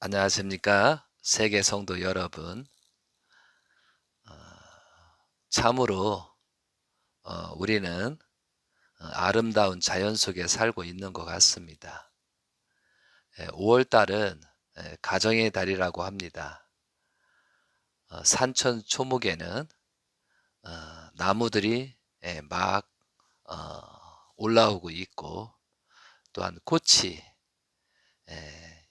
안녕하십니까? 세계 성도 여러분. 어, 참으로 우리는 아름다운 자연 속에 살고 있는 것 같습니다. 5월 달은 가정의 달이라고 합니다. 산천 초목에는 나무들이 막 어, 올라오고 있고, 또한 꽃이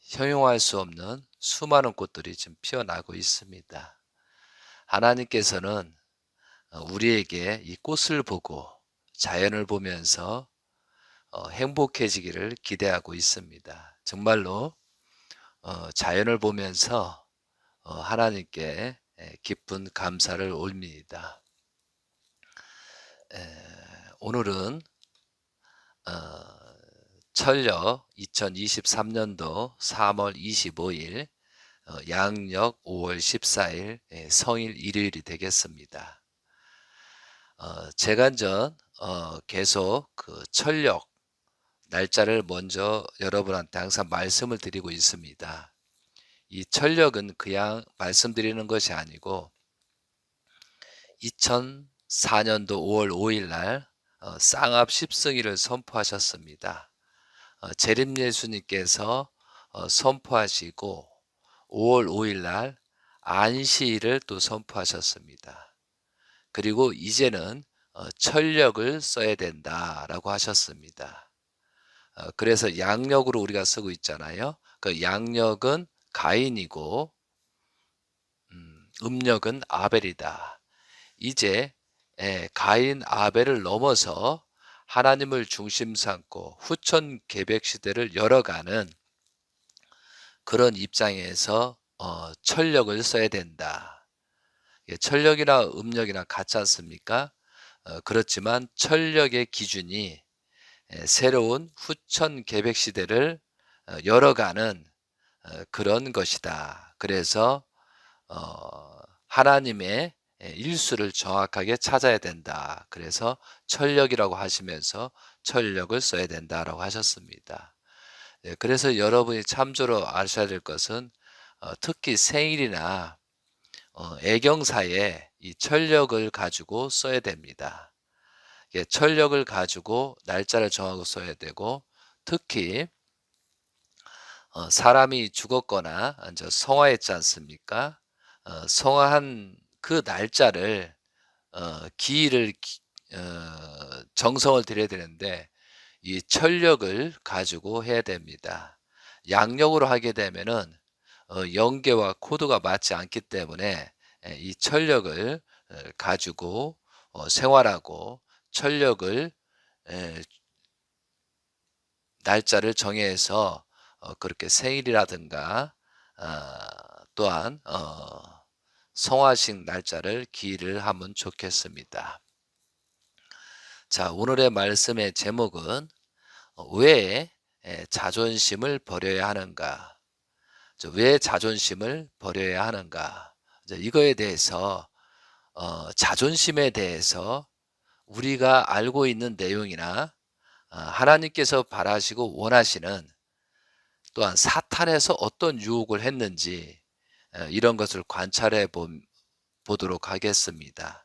형용할 수 없는 수많은 꽃들이 지금 피어나고 있습니다. 하나님께서는 우리에게 이 꽃을 보고 자연을 보면서 행복해지기를 기대하고 있습니다. 정말로 자연을 보면서 하나님께 기쁜 감사를 올립니다. 오늘은 철력 2023년도 3월 25일, 양력 5월 14일 성일 일요일이 되겠습니다. 재간전 계속 그 철력 날짜를 먼저 여러분한테 항상 말씀을 드리고 있습니다. 이 철력은 그냥 말씀드리는 것이 아니고 2004년도 5월 5일 날 쌍합 십승일을 선포하셨습니다. 재림 예수님께서 선포하시고 5월 5일 날 안시일을 또 선포하셨습니다. 그리고 이제는 철력을 써야 된다라고 하셨습니다. 그래서 양력으로 우리가 쓰고 있잖아요. 그 양력은 가인이고 음력은 아벨이다. 이제 가인 아벨을 넘어서 하나님을 중심 삼고 후천 계백 시대를 열어가는 그런 입장에서 철력을 써야 된다. 철력이나 음력이나 같지 않습니까? 그렇지만 철력의 기준이 새로운 후천 계백 시대를 열어가는 그런 것이다. 그래서 하나님의 일수를 정확하게 찾아야 된다. 그래서 철력이라고 하시면서 철력을 써야 된다라고 하셨습니다. 그래서 여러분이 참조로 아셔야 될 것은 특히 생일이나 애경사에 이 철력을 가지고 써야 됩니다. 철력을 가지고 날짜를 정하고 써야 되고, 특히 사람이 죽었거나 이제 성화했지 않습니까? 성화한 그 날짜를 기일을 정성을 들여야 되는데 이 철력을 가지고 해야 됩니다. 양력으로 하게 되면은 연계와 코드가 맞지 않기 때문에 이 철력을 가지고 생활하고 철력을 날짜를 정해서 그렇게 생일이라든가 또한 성화식 날짜를 기일을 하면 좋겠습니다. 자, 오늘의 말씀의 제목은 왜 자존심을 버려야 하는가? 왜 자존심을 버려야 하는가? 이거에 대해서 자존심에 대해서 우리가 알고 있는 내용이나 하나님께서 바라시고 원하시는, 또한 사탄에서 어떤 유혹을 했는지 이런 것을 관찰해 보도록 하겠습니다.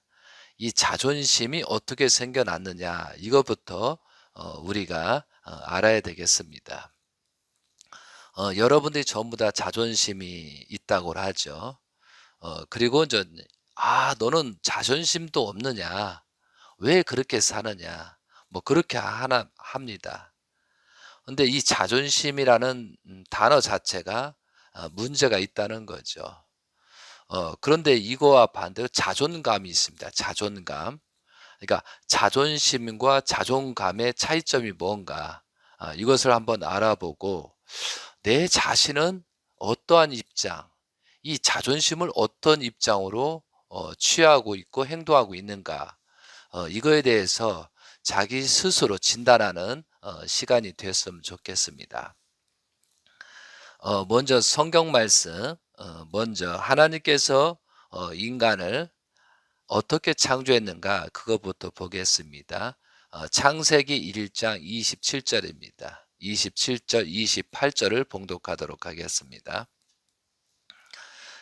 이 자존심이 어떻게 생겨났느냐, 이것부터 우리가 알아야 되겠습니다. 여러분들이 전부 다 자존심이 있다고 하죠. 그리고 너는 자존심도 없느냐? 왜 그렇게 사느냐? 뭐 그렇게 합니다. 근데 이 자존심이라는 단어 자체가 문제가 있다는 거죠. 그런데 이거와 반대로 자존감이 있습니다. 자존감. 그러니까 자존심과 자존감의 차이점이 뭔가, 이것을 한번 알아보고 내 자신은 어떠한 입장, 이 자존심을 어떤 입장으로 취하고 있고 행동하고 있는가, 이거에 대해서 자기 스스로 진단하는 시간이 됐으면 좋겠습니다. 먼저 성경 말씀, 먼저 하나님께서 인간을 어떻게 창조했는가, 그것부터 보겠습니다. 창세기 1장 27절입니다. 27절, 28절을 봉독하도록 하겠습니다.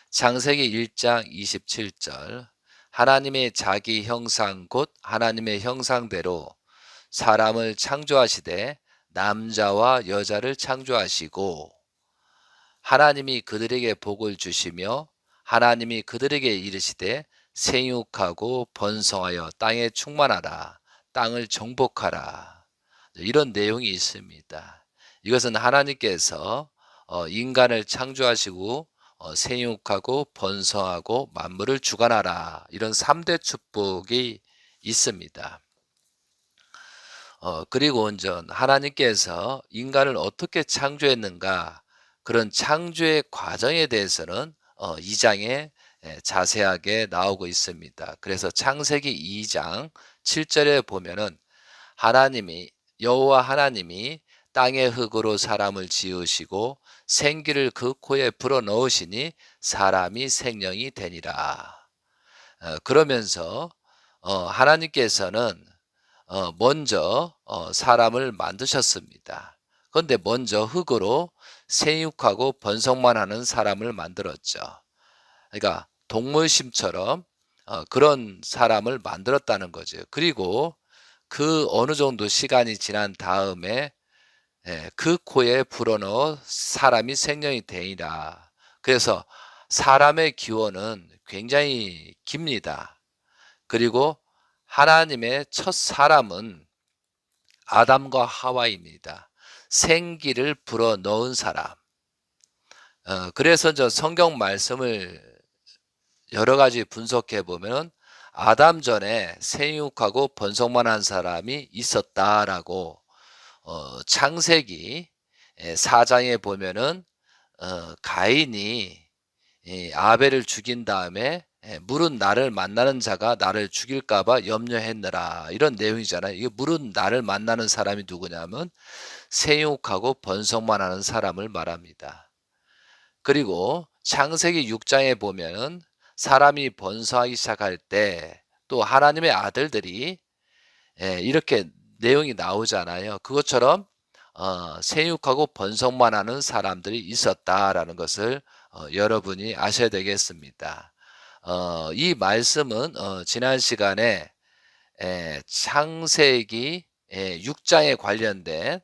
창세기 1장 27절 하나님의 자기 형상 곧 하나님의 형상대로 사람을 창조하시되 남자와 여자를 창조하시고 하나님이 그들에게 복을 주시며 하나님이 그들에게 이르시되 생육하고 번성하여 땅에 충만하라 땅을 정복하라 이런 내용이 있습니다. 이것은 하나님께서 인간을 창조하시고 생육하고 번성하고 만물을 주관하라 이런 3대 축복이 있습니다. 그리고 온전 하나님께서 인간을 어떻게 창조했는가 그런 창조의 과정에 대해서는 2장에 자세하게 나오고 있습니다. 그래서 창세기 2장 7절에 보면은 하나님이 여호와 하나님이 땅의 흙으로 사람을 지으시고 생기를 그 코에 불어 넣으시니 사람이 생명이 되니라. 그러면서 하나님께서는 먼저 사람을 만드셨습니다. 그런데 먼저 흙으로 생육하고 번성만 하는 사람을 만들었죠. 그러니까 동물심처럼 그런 사람을 만들었다는 거죠. 그리고 그 어느 정도 시간이 지난 다음에 그 코에 불어넣어 사람이 생명이 되니라. 그래서 사람의 기원은 굉장히 깁니다. 그리고 하나님의 첫 사람은 아담과 하와입니다. 생기를 불어넣은 사람. 그래서 저 성경 말씀을 여러 가지 분석해 보면 아담 전에 생육하고 번성만 한 사람이 있었다라고 창세기 4장에 보면은 가인이 아벨을 죽인 다음에 물은 나를 만나는 자가 나를 죽일까 봐 염려했느라 이런 내용이잖아요. 이게 물은 나를 만나는 사람이 누구냐면 생육하고 번성만 하는 사람을 말합니다. 그리고 창세기 6장에 보면은 사람이 번성하기 시작할 때 또 하나님의 아들들이 이렇게 내용이 나오잖아요. 그것처럼 생육하고 번성만 하는 사람들이 있었다라는 것을 여러분이 아셔야 되겠습니다. 이 말씀은 지난 시간에 창세기 6장에 관련된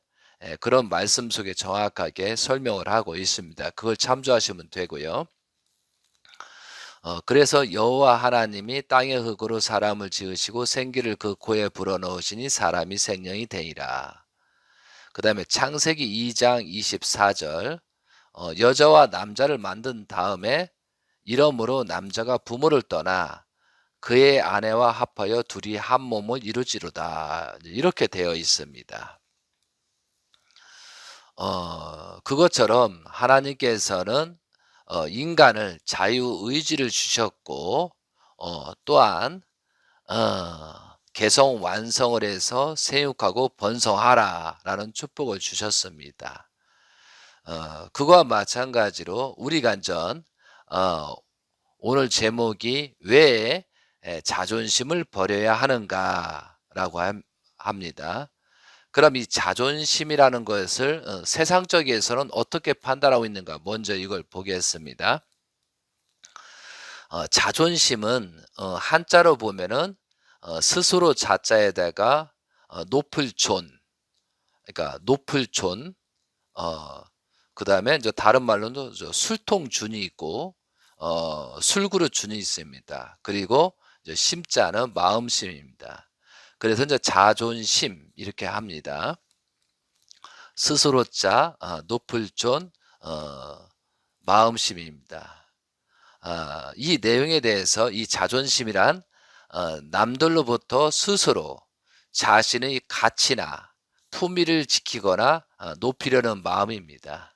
그런 말씀 속에 정확하게 설명을 하고 있습니다. 그걸 참조하시면 되고요. 그래서 여호와 하나님이 땅의 흙으로 사람을 지으시고 생기를 그 코에 불어넣으시니 사람이 생명이 되니라. 그 다음에 창세기 2장 24절 여자와 남자를 만든 다음에 이러므로 남자가 부모를 떠나 그의 아내와 합하여 둘이 한 몸을 이루지로다 이렇게 되어 있습니다. 그것처럼 하나님께서는 인간을 자유의지를 주셨고 또한 개성 완성을 해서 생육하고 번성하라 라는 축복을 주셨습니다. 그와 마찬가지로 우리 간전 오늘 제목이 왜 자존심을 버려야 하는가 라고 합니다. 그럼 이 자존심이라는 것을 세상적에서는 어떻게 판단하고 있는가 먼저 이걸 보겠습니다. 자존심은 한자로 보면은 스스로 자자에다가 높을 존 그러니까 높을 존 그 다음에 이제 다른 말로는 술통 준이 있고 술그릇 준이 있습니다. 그리고 이제 심자는 마음심입니다. 그래서 이제 자존심 이렇게 합니다. 스스로 자 높을 존 마음심입니다. 이 내용에 대해서 이 자존심이란 남들로부터 스스로 자신의 가치나 품위를 지키거나 높이려는 마음입니다.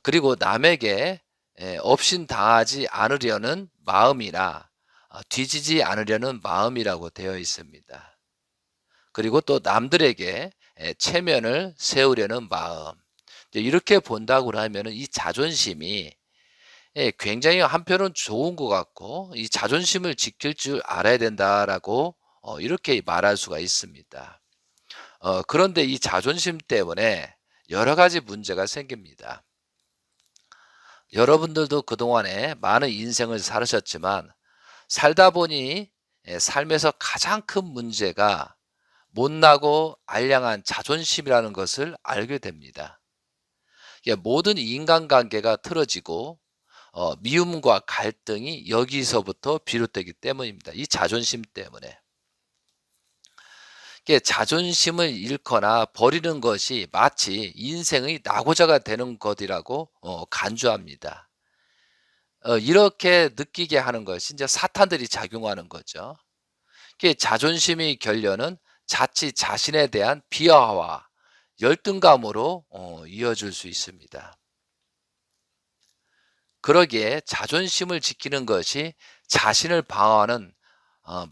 그리고 남에게 업신당하지 않으려는 마음이나 뒤지지 않으려는 마음이라고 되어 있습니다. 그리고 또 남들에게 체면을 세우려는 마음 이렇게 본다고 하면 이 자존심이 굉장히 한편은 좋은 것 같고 이 자존심을 지킬 줄 알아야 된다라고 이렇게 말할 수가 있습니다. 그런데 이 자존심 때문에 여러 가지 문제가 생깁니다. 여러분들도 그동안에 많은 인생을 살으셨지만 살다 보니 삶에서 가장 큰 문제가 못나고 알량한 자존심이라는 것을 알게 됩니다. 모든 인간관계가 틀어지고 미움과 갈등이 여기서부터 비롯되기 때문입니다. 이 자존심 때문에. 자존심을 잃거나 버리는 것이 마치 인생의 낙오자가 되는 것이라고 간주합니다. 이렇게 느끼게 하는 것이 이제 사탄들이 작용하는 거죠. 자존심의 결여는 자칫 자신에 대한 비하와 열등감으로 이어질 수 있습니다. 그러기에 자존심을 지키는 것이 자신을 방어하는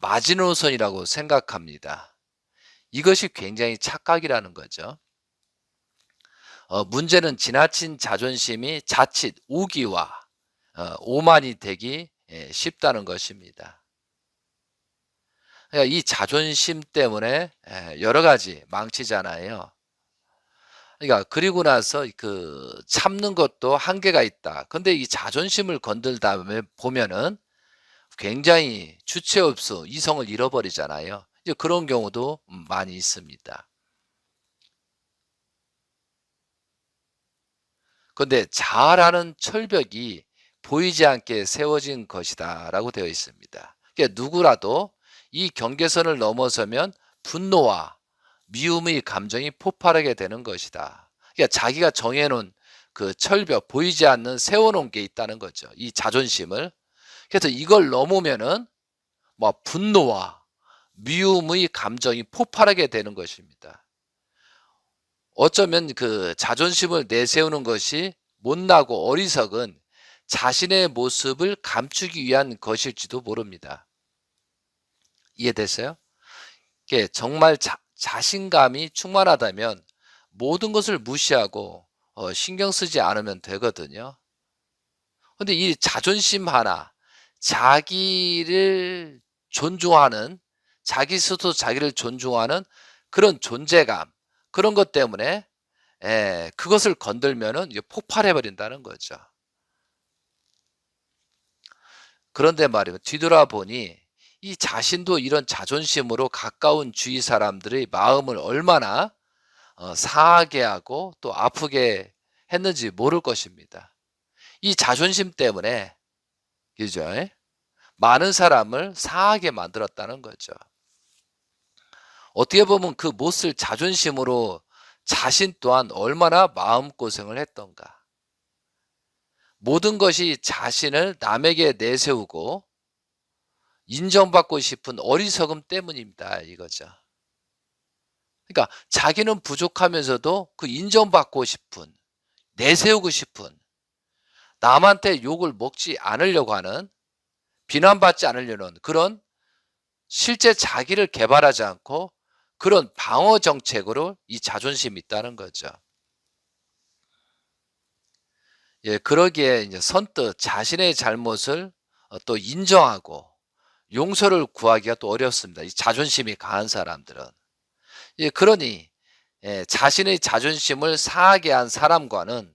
마지노선이라고 생각합니다. 이것이 굉장히 착각이라는 거죠. 문제는 지나친 자존심이 자칫 우기와 오만이 되기 쉽다는 것입니다. 그러니까 이 자존심 때문에 여러 가지 망치잖아요. 그러니까 그리고 나서 그 참는 것도 한계가 있다. 근데 이 자존심을 건들다 보면은 굉장히 주체 없어 이성을 잃어버리잖아요. 이제 그런 경우도 많이 있습니다. 근데 자아라는 철벽이 보이지 않게 세워진 것이다라고 되어 있습니다. 그러니까 누구라도 이 경계선을 넘어서면 분노와 미움의 감정이 폭발하게 되는 것이다. 그러니까 자기가 정해놓은 그 철벽, 보이지 않는 세워놓은 게 있다는 거죠. 이 자존심을. 그래서 이걸 넘으면은 뭐 분노와 미움의 감정이 폭발하게 되는 것입니다. 어쩌면 그 자존심을 내세우는 것이 못나고 어리석은 자신의 모습을 감추기 위한 것일지도 모릅니다. 이해됐어요? 이게 정말 자신감이 충만하다면 모든 것을 무시하고 신경 쓰지 않으면 되거든요. 근데 이 자존심 하나, 자기를 존중하는, 자기 스스로 자기를 존중하는 그런 존재감, 그런 것 때문에 그것을 건들면은 이게 폭발해 버린다는 거죠. 그런데 말이에요. 뒤돌아보니 이 자신도 이런 자존심으로 가까운 주위 사람들의 마음을 얼마나 상하게 하고 또 아프게 했는지 모를 것입니다. 이 자존심 때문에 그죠? 많은 사람을 상하게 만들었다는 거죠. 어떻게 보면 그 못쓸 자존심으로 자신 또한 얼마나 마음고생을 했던가. 모든 것이 자신을 남에게 내세우고 인정받고 싶은 어리석음 때문입니다. 이거죠. 그러니까 자기는 부족하면서도 그 인정받고 싶은, 내세우고 싶은, 남한테 욕을 먹지 않으려고 하는, 비난받지 않으려는 그런 실제 자기를 개발하지 않고 그런 방어 정책으로 이 자존심이 있다는 거죠. 그러기에 이제 선뜻 자신의 잘못을 또 인정하고 용서를 구하기가 또 어렵습니다. 이 자존심이 강한 사람들은. 그러니 자신의 자존심을 상하게 한 사람과는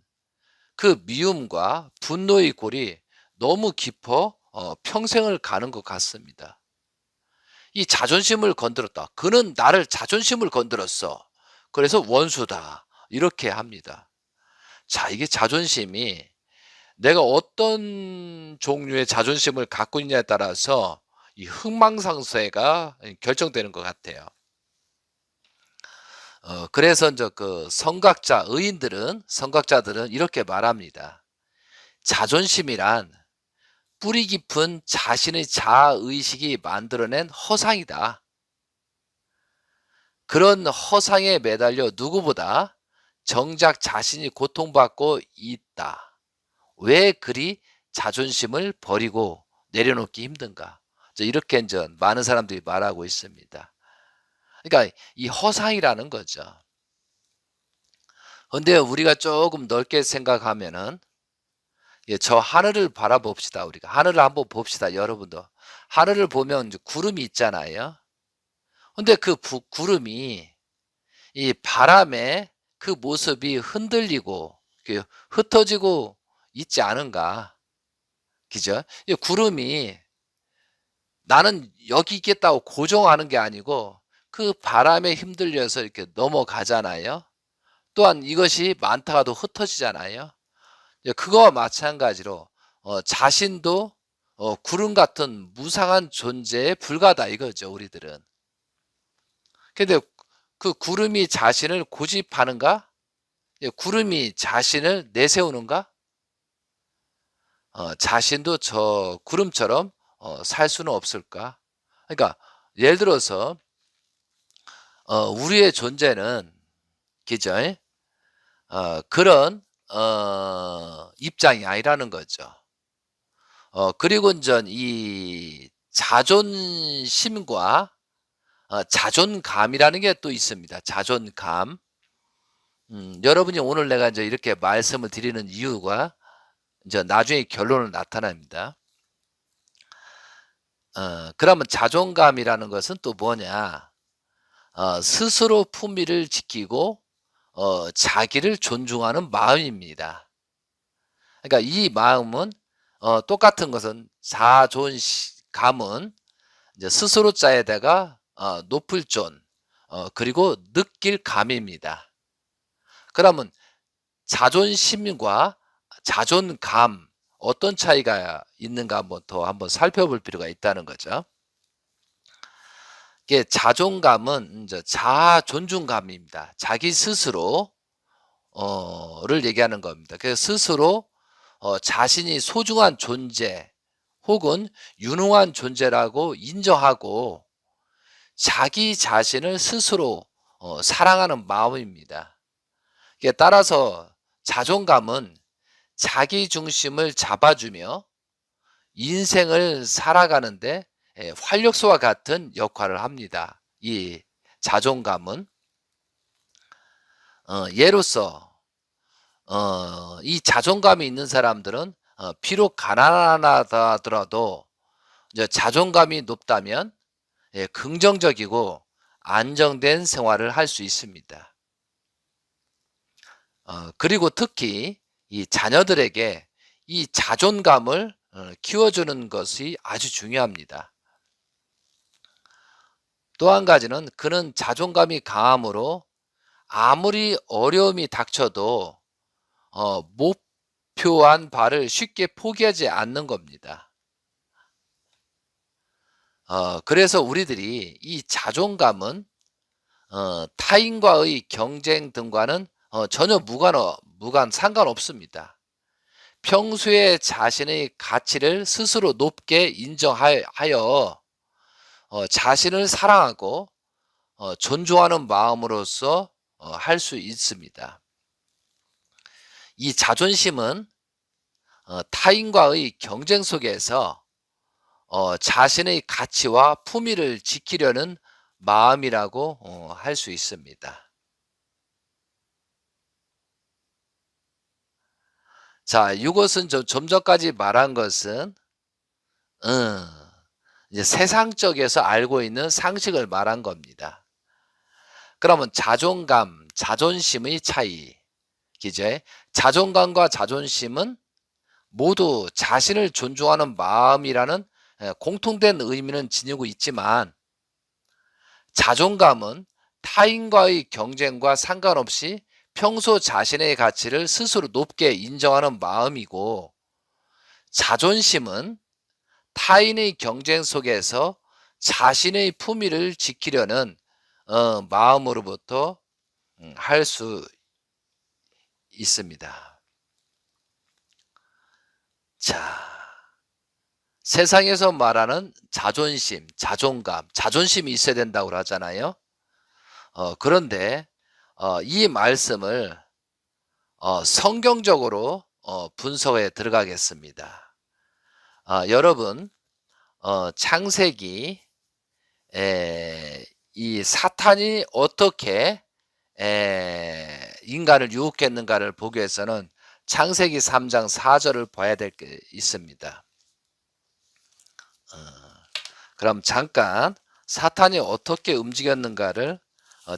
그 미움과 분노의 골이 너무 깊어 평생을 가는 것 같습니다. 이 자존심을 건드렸다. 그는 나를 자존심을 건드렸어. 그래서 원수다. 이렇게 합니다. 자, 이게 자존심이 내가 어떤 종류의 자존심을 갖고 있냐에 따라서 이 흥망성쇠가 결정되는 것 같아요. 그래서 이제 그 성각자들은 이렇게 말합니다. 자존심이란 뿌리 깊은 자신의 자아의식이 만들어낸 허상이다. 그런 허상에 매달려 누구보다 정작 자신이 고통받고 있다. 왜 그리 자존심을 버리고 내려놓기 힘든가? 이렇게 이제 많은 사람들이 말하고 있습니다. 그러니까 이 허상이라는 거죠. 근데 우리가 조금 넓게 생각하면은 저 하늘을 바라봅시다. 우리가 하늘을 한번 봅시다. 여러분도 하늘을 보면 이제 구름이 있잖아요. 근데 그 구름이 이 바람에 그 모습이 흔들리고 그 흩어지고 있지 않은가. 그죠? 이 구름이 나는 여기 있겠다고 고정하는 게 아니고 그 바람에 힘들려서 이렇게 넘어가잖아요. 또한 이것이 많다가도 흩어지잖아요. 그거와 마찬가지로 자신도 구름 같은 무상한 존재에 불과하다 이거죠, 우리들은. 근데 그 구름이 자신을 고집하는가? 구름이 자신을 내세우는가? 자신도 저 구름처럼 살 수는 없을까? 그러니까 예를 들어서 우리의 존재는 그죠? 그런 입장이 아니라는 거죠. 그리고 인제 이 자존심과 자존감이라는 게 또 있습니다. 자존감. 여러분이 오늘 내가 인제 이렇게 말씀을 드리는 이유가 인제 나중에 결론은 나타납니다. 그러면 자존감이라는 것은 또 뭐냐? 스스로 품위를 지키고 자기를 존중하는 마음입니다. 그러니까 이 마음은 똑같은 것은 자존감은 이제 스스로 자에다가 높을 존 그리고 느낄 감입니다. 그러면 자존심과 자존감 어떤 차이가 있는가 한번 살펴볼 필요가 있다는 거죠. 이게 자존감은 이제 자아 존중감입니다. 자기 스스로 를 얘기하는 겁니다. 그래서 스스로 자신이 소중한 존재 혹은 유능한 존재라고 인정하고 자기 자신을 스스로 사랑하는 마음입니다. 이게 따라서 자존감은 자기 중심을 잡아주며 인생을 살아가는데 활력소와 같은 역할을 합니다. 이 자존감은 예로서 이 자존감이 있는 사람들은 비록 가난하다 하더라도 이제 자존감이 높다면 긍정적이고 안정된 생활을 할 수 있습니다. 그리고 특히 이 자녀들에게 이 자존감을 키워주는 것이 아주 중요합니다. 또 한 가지는 그는 자존감이 강함으로 아무리 어려움이 닥쳐도 목표한 바를 쉽게 포기하지 않는 겁니다. 그래서 우리들이 이 자존감은 타인과의 경쟁 등과는 전혀 상관없습니다. 평소에 자신의 가치를 스스로 높게 인정하여 자신을 사랑하고 존중하는 마음으로써 할 수 있습니다. 이 자존심은 타인과의 경쟁 속에서 자신의 가치와 품위를 지키려는 마음이라고 할 수 있습니다. 자, 이것은 좀 전까지 말한 것은 이제 세상적에서 알고 있는 상식을 말한 겁니다. 그러면 자존감, 자존심의 차이, 그죠? 자존감과 자존심은 모두 자신을 존중하는 마음이라는 공통된 의미는 지니고 있지만 자존감은 타인과의 경쟁과 상관없이 평소 자신의 가치를 스스로 높게 인정하는 마음이고 자존심은 타인의 경쟁 속에서 자신의 품위를 지키려는 마음으로부터 할 수 있습니다. 자, 세상에서 말하는 자존심, 자존감, 자존심이 있어야 된다고 하잖아요. 그런데 이 말씀을 성경적으로 분석에 들어가겠습니다. 여러분 창세기 이 사탄이 어떻게 인간을 유혹했는가를 보기 위해서는 창세기 3장 4절을 봐야 될 게 있습니다. 그럼 잠깐 사탄이 어떻게 움직였는가를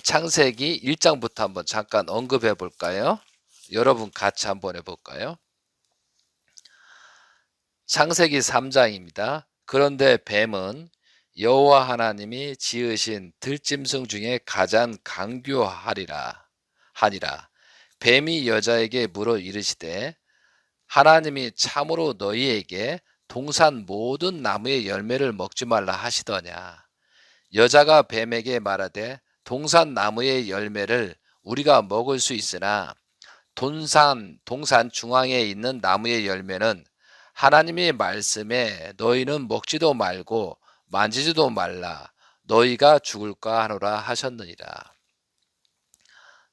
창세기 1장부터 한번 잠깐 언급해 볼까요? 여러분 같이 한번 해볼까요? 창세기 3장입니다. 그런데 뱀은 여호와 하나님이 지으신 들짐승 중에 가장 강교하리라 하니라. 뱀이 여자에게 물어 이르시되 하나님이 참으로 너희에게 동산 모든 나무의 열매를 먹지 말라 하시더냐. 여자가 뱀에게 말하되 동산 나무의 열매를 우리가 먹을 수 있으나 동산 중앙에 있는 나무의 열매는 하나님의 말씀에 너희는 먹지도 말고 만지지도 말라 너희가 죽을까 하노라 하셨느니라.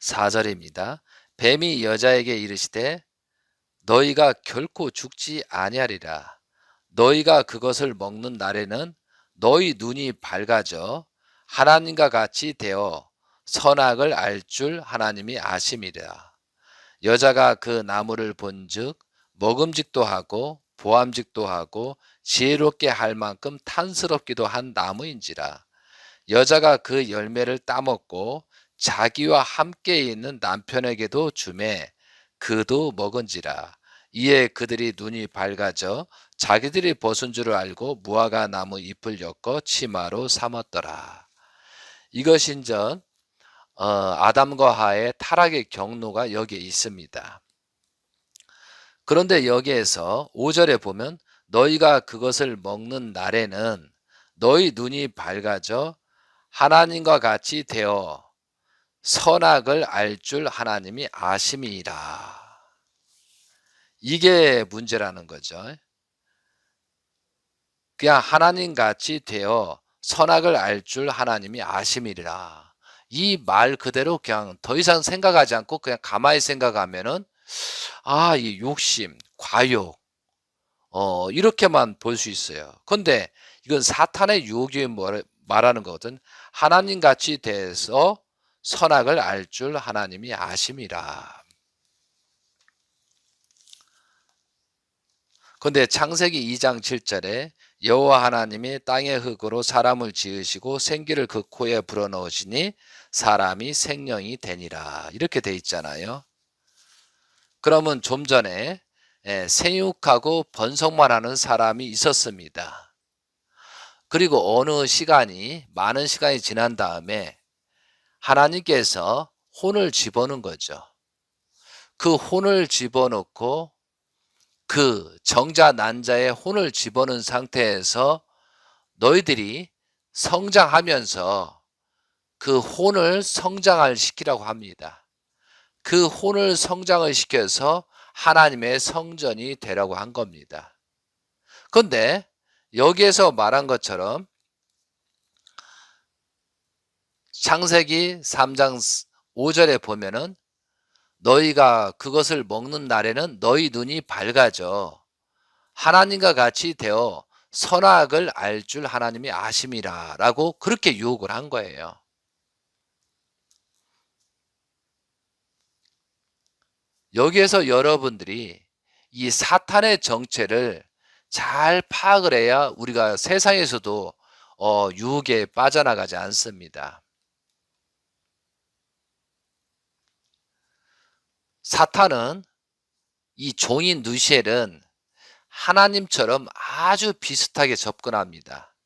4절입니다. 뱀이 여자에게 이르시되 너희가 결코 죽지 아니하리라. 너희가 그것을 먹는 날에는 너희 눈이 밝아져 하나님과 같이 되어 선악을 알 줄 하나님이 아심이라. 여자가 그 나무를 본즉 먹음직도 하고 보암직도 하고 지혜롭게 할 만큼 탄스럽기도 한 나무인지라. 여자가 그 열매를 따먹고 자기와 함께 있는 남편에게도 주매 그도 먹은지라. 이에 그들이 눈이 밝아져 자기들이 벗은 줄을 알고 무화과 나무 잎을 엮어 치마로 삼았더라. 이것인전 아담과 하의 타락의 경로가 여기에 있습니다. 그런데 여기에서 5절에 보면 너희가 그것을 먹는 날에는 너희 눈이 밝아져 하나님과 같이 되어 선악을 알 줄 하나님이 아심이라. 이게 문제라는 거죠. 그냥 하나님 같이 되어 선악을 알 줄 하나님이 아심이라. 이 말 그대로 그냥 더 이상 생각하지 않고 그냥 가만히 생각하면은 이 욕심, 과욕, 이렇게만 볼 수 있어요. 근데 이건 사탄의 유혹이 말하는 거거든. 하나님 같이 돼서 선악을 알 줄 하나님이 아심이라. 근데 창세기 2장 7절에 여호와 하나님이 땅의 흙으로 사람을 지으시고 생기를 그 코에 불어넣으시니 사람이 생명이 되니라. 이렇게 돼 있잖아요. 그러면 좀 전에 생육하고 번성만 하는 사람이 있었습니다. 그리고 어느 시간이 많은 시간이 지난 다음에 하나님께서 혼을 집어넣은 거죠. 그 혼을 집어넣고 그 정자 난자의 혼을 집어넣은 상태에서 너희들이 성장하면서 그 혼을 성장을 시키라고 합니다. 그 혼을 성장을 시켜서 하나님의 성전이 되라고 한 겁니다. 그런데 여기에서 말한 것처럼 창세기 3장 5절에 보면은 너희가 그것을 먹는 날에는 너희 눈이 밝아져 하나님과 같이 되어 선악을 알 줄 하나님이 아심이라 라고 그렇게 유혹을 한 거예요. 여기에서 여러분들이 이 사탄의 정체를 잘 파악을 해야 우리가 세상에서도 유혹에 빠져나가지 않습니다. 사탄은 이 종인 누시엘은 하나님처럼 아주 비슷하게 접근합니다.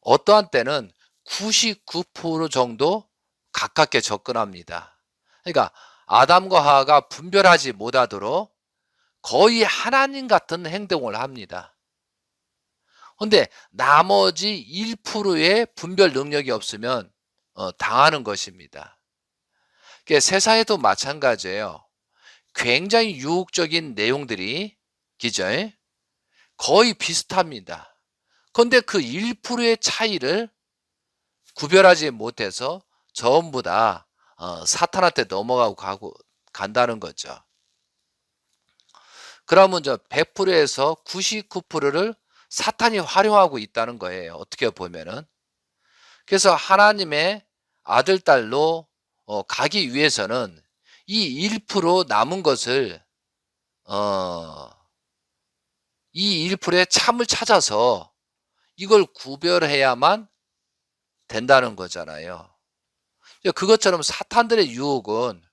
어떠한 때는 99% 정도 가깝게 접근합니다. 그러니까 아담과 하와가 분별하지 못하도록 거의 하나님 같은 행동을 합니다. 그런데 나머지 1%의 분별 능력이 없으면 당하는 것입니다. 세상에도 마찬가지예요. 굉장히 유혹적인 내용들이 기죠. 거의 비슷합니다. 그런데 그 1%의 차이를 구별하지 못해서 전부 다 사탄한테 넘어가고 간다는 거죠. 그러면 100%에서 99%를 사탄이 활용하고 있다는 거예요. 어떻게 보면은. 그래서 하나님의 아들, 딸로 가기 위해서는 이 1% 남은 것을 이 1%의 참을 찾아서 이걸 구별해야만 된다는 거잖아요. 그것처럼 사탄들의 유혹은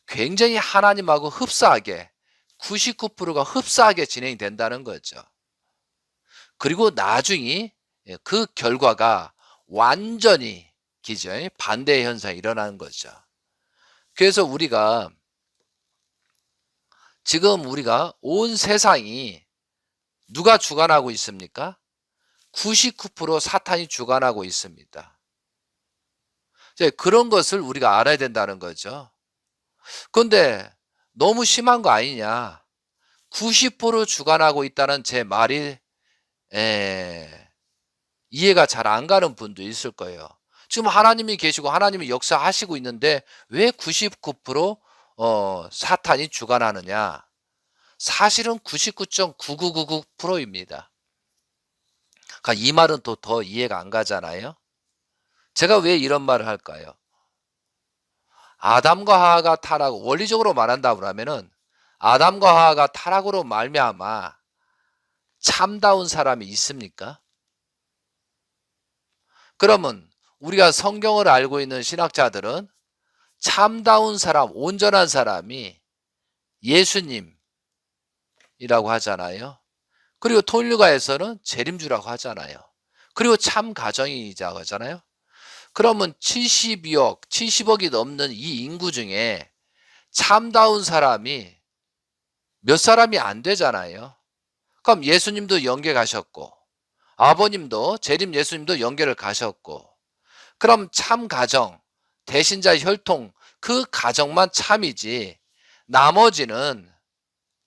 굉장히 하나님하고 흡사하게 99%가 흡사하게 진행된다는 거죠. 그리고 나중에 그 결과가 완전히 기존의 반대의 현상이 일어나는 거죠. 그래서 지금 우리가 온 세상이 누가 주관하고 있습니까? 99% 사탄이 주관하고 있습니다. 이제 그런 것을 우리가 알아야 된다는 거죠. 그런데 너무 심한 거 아니냐? 90% 주관하고 있다는 제 말이 이해가 잘 안 가는 분도 있을 거예요. 지금 하나님이 계시고 하나님이 역사하시고 있는데 왜 99% 사탄이 주관하느냐? 사실은 99.9999%입니다. 그러니까 이 말은 또 더 이해가 안 가잖아요. 제가 왜 이런 말을 할까요? 아담과 하와가 타락, 원리적으로 말한다 그러면은 아담과 하와가 타락으로 말미암아 참다운 사람이 있습니까? 그러면 우리가 성경을 알고 있는 신학자들은 참다운 사람, 온전한 사람이 예수님이라고 하잖아요. 그리고 통일교에서는 재림주라고 하잖아요. 그리고 참 가정이자고 하잖아요. 그러면 70억이 넘는 이 인구 중에 참다운 사람이 몇 사람이 안 되잖아요. 그럼 예수님도 연계 가셨고 아버님도 재림 예수님도 연계를 가셨고 그럼 참 가정, 대신자 혈통 그 가정만 참이지 나머지는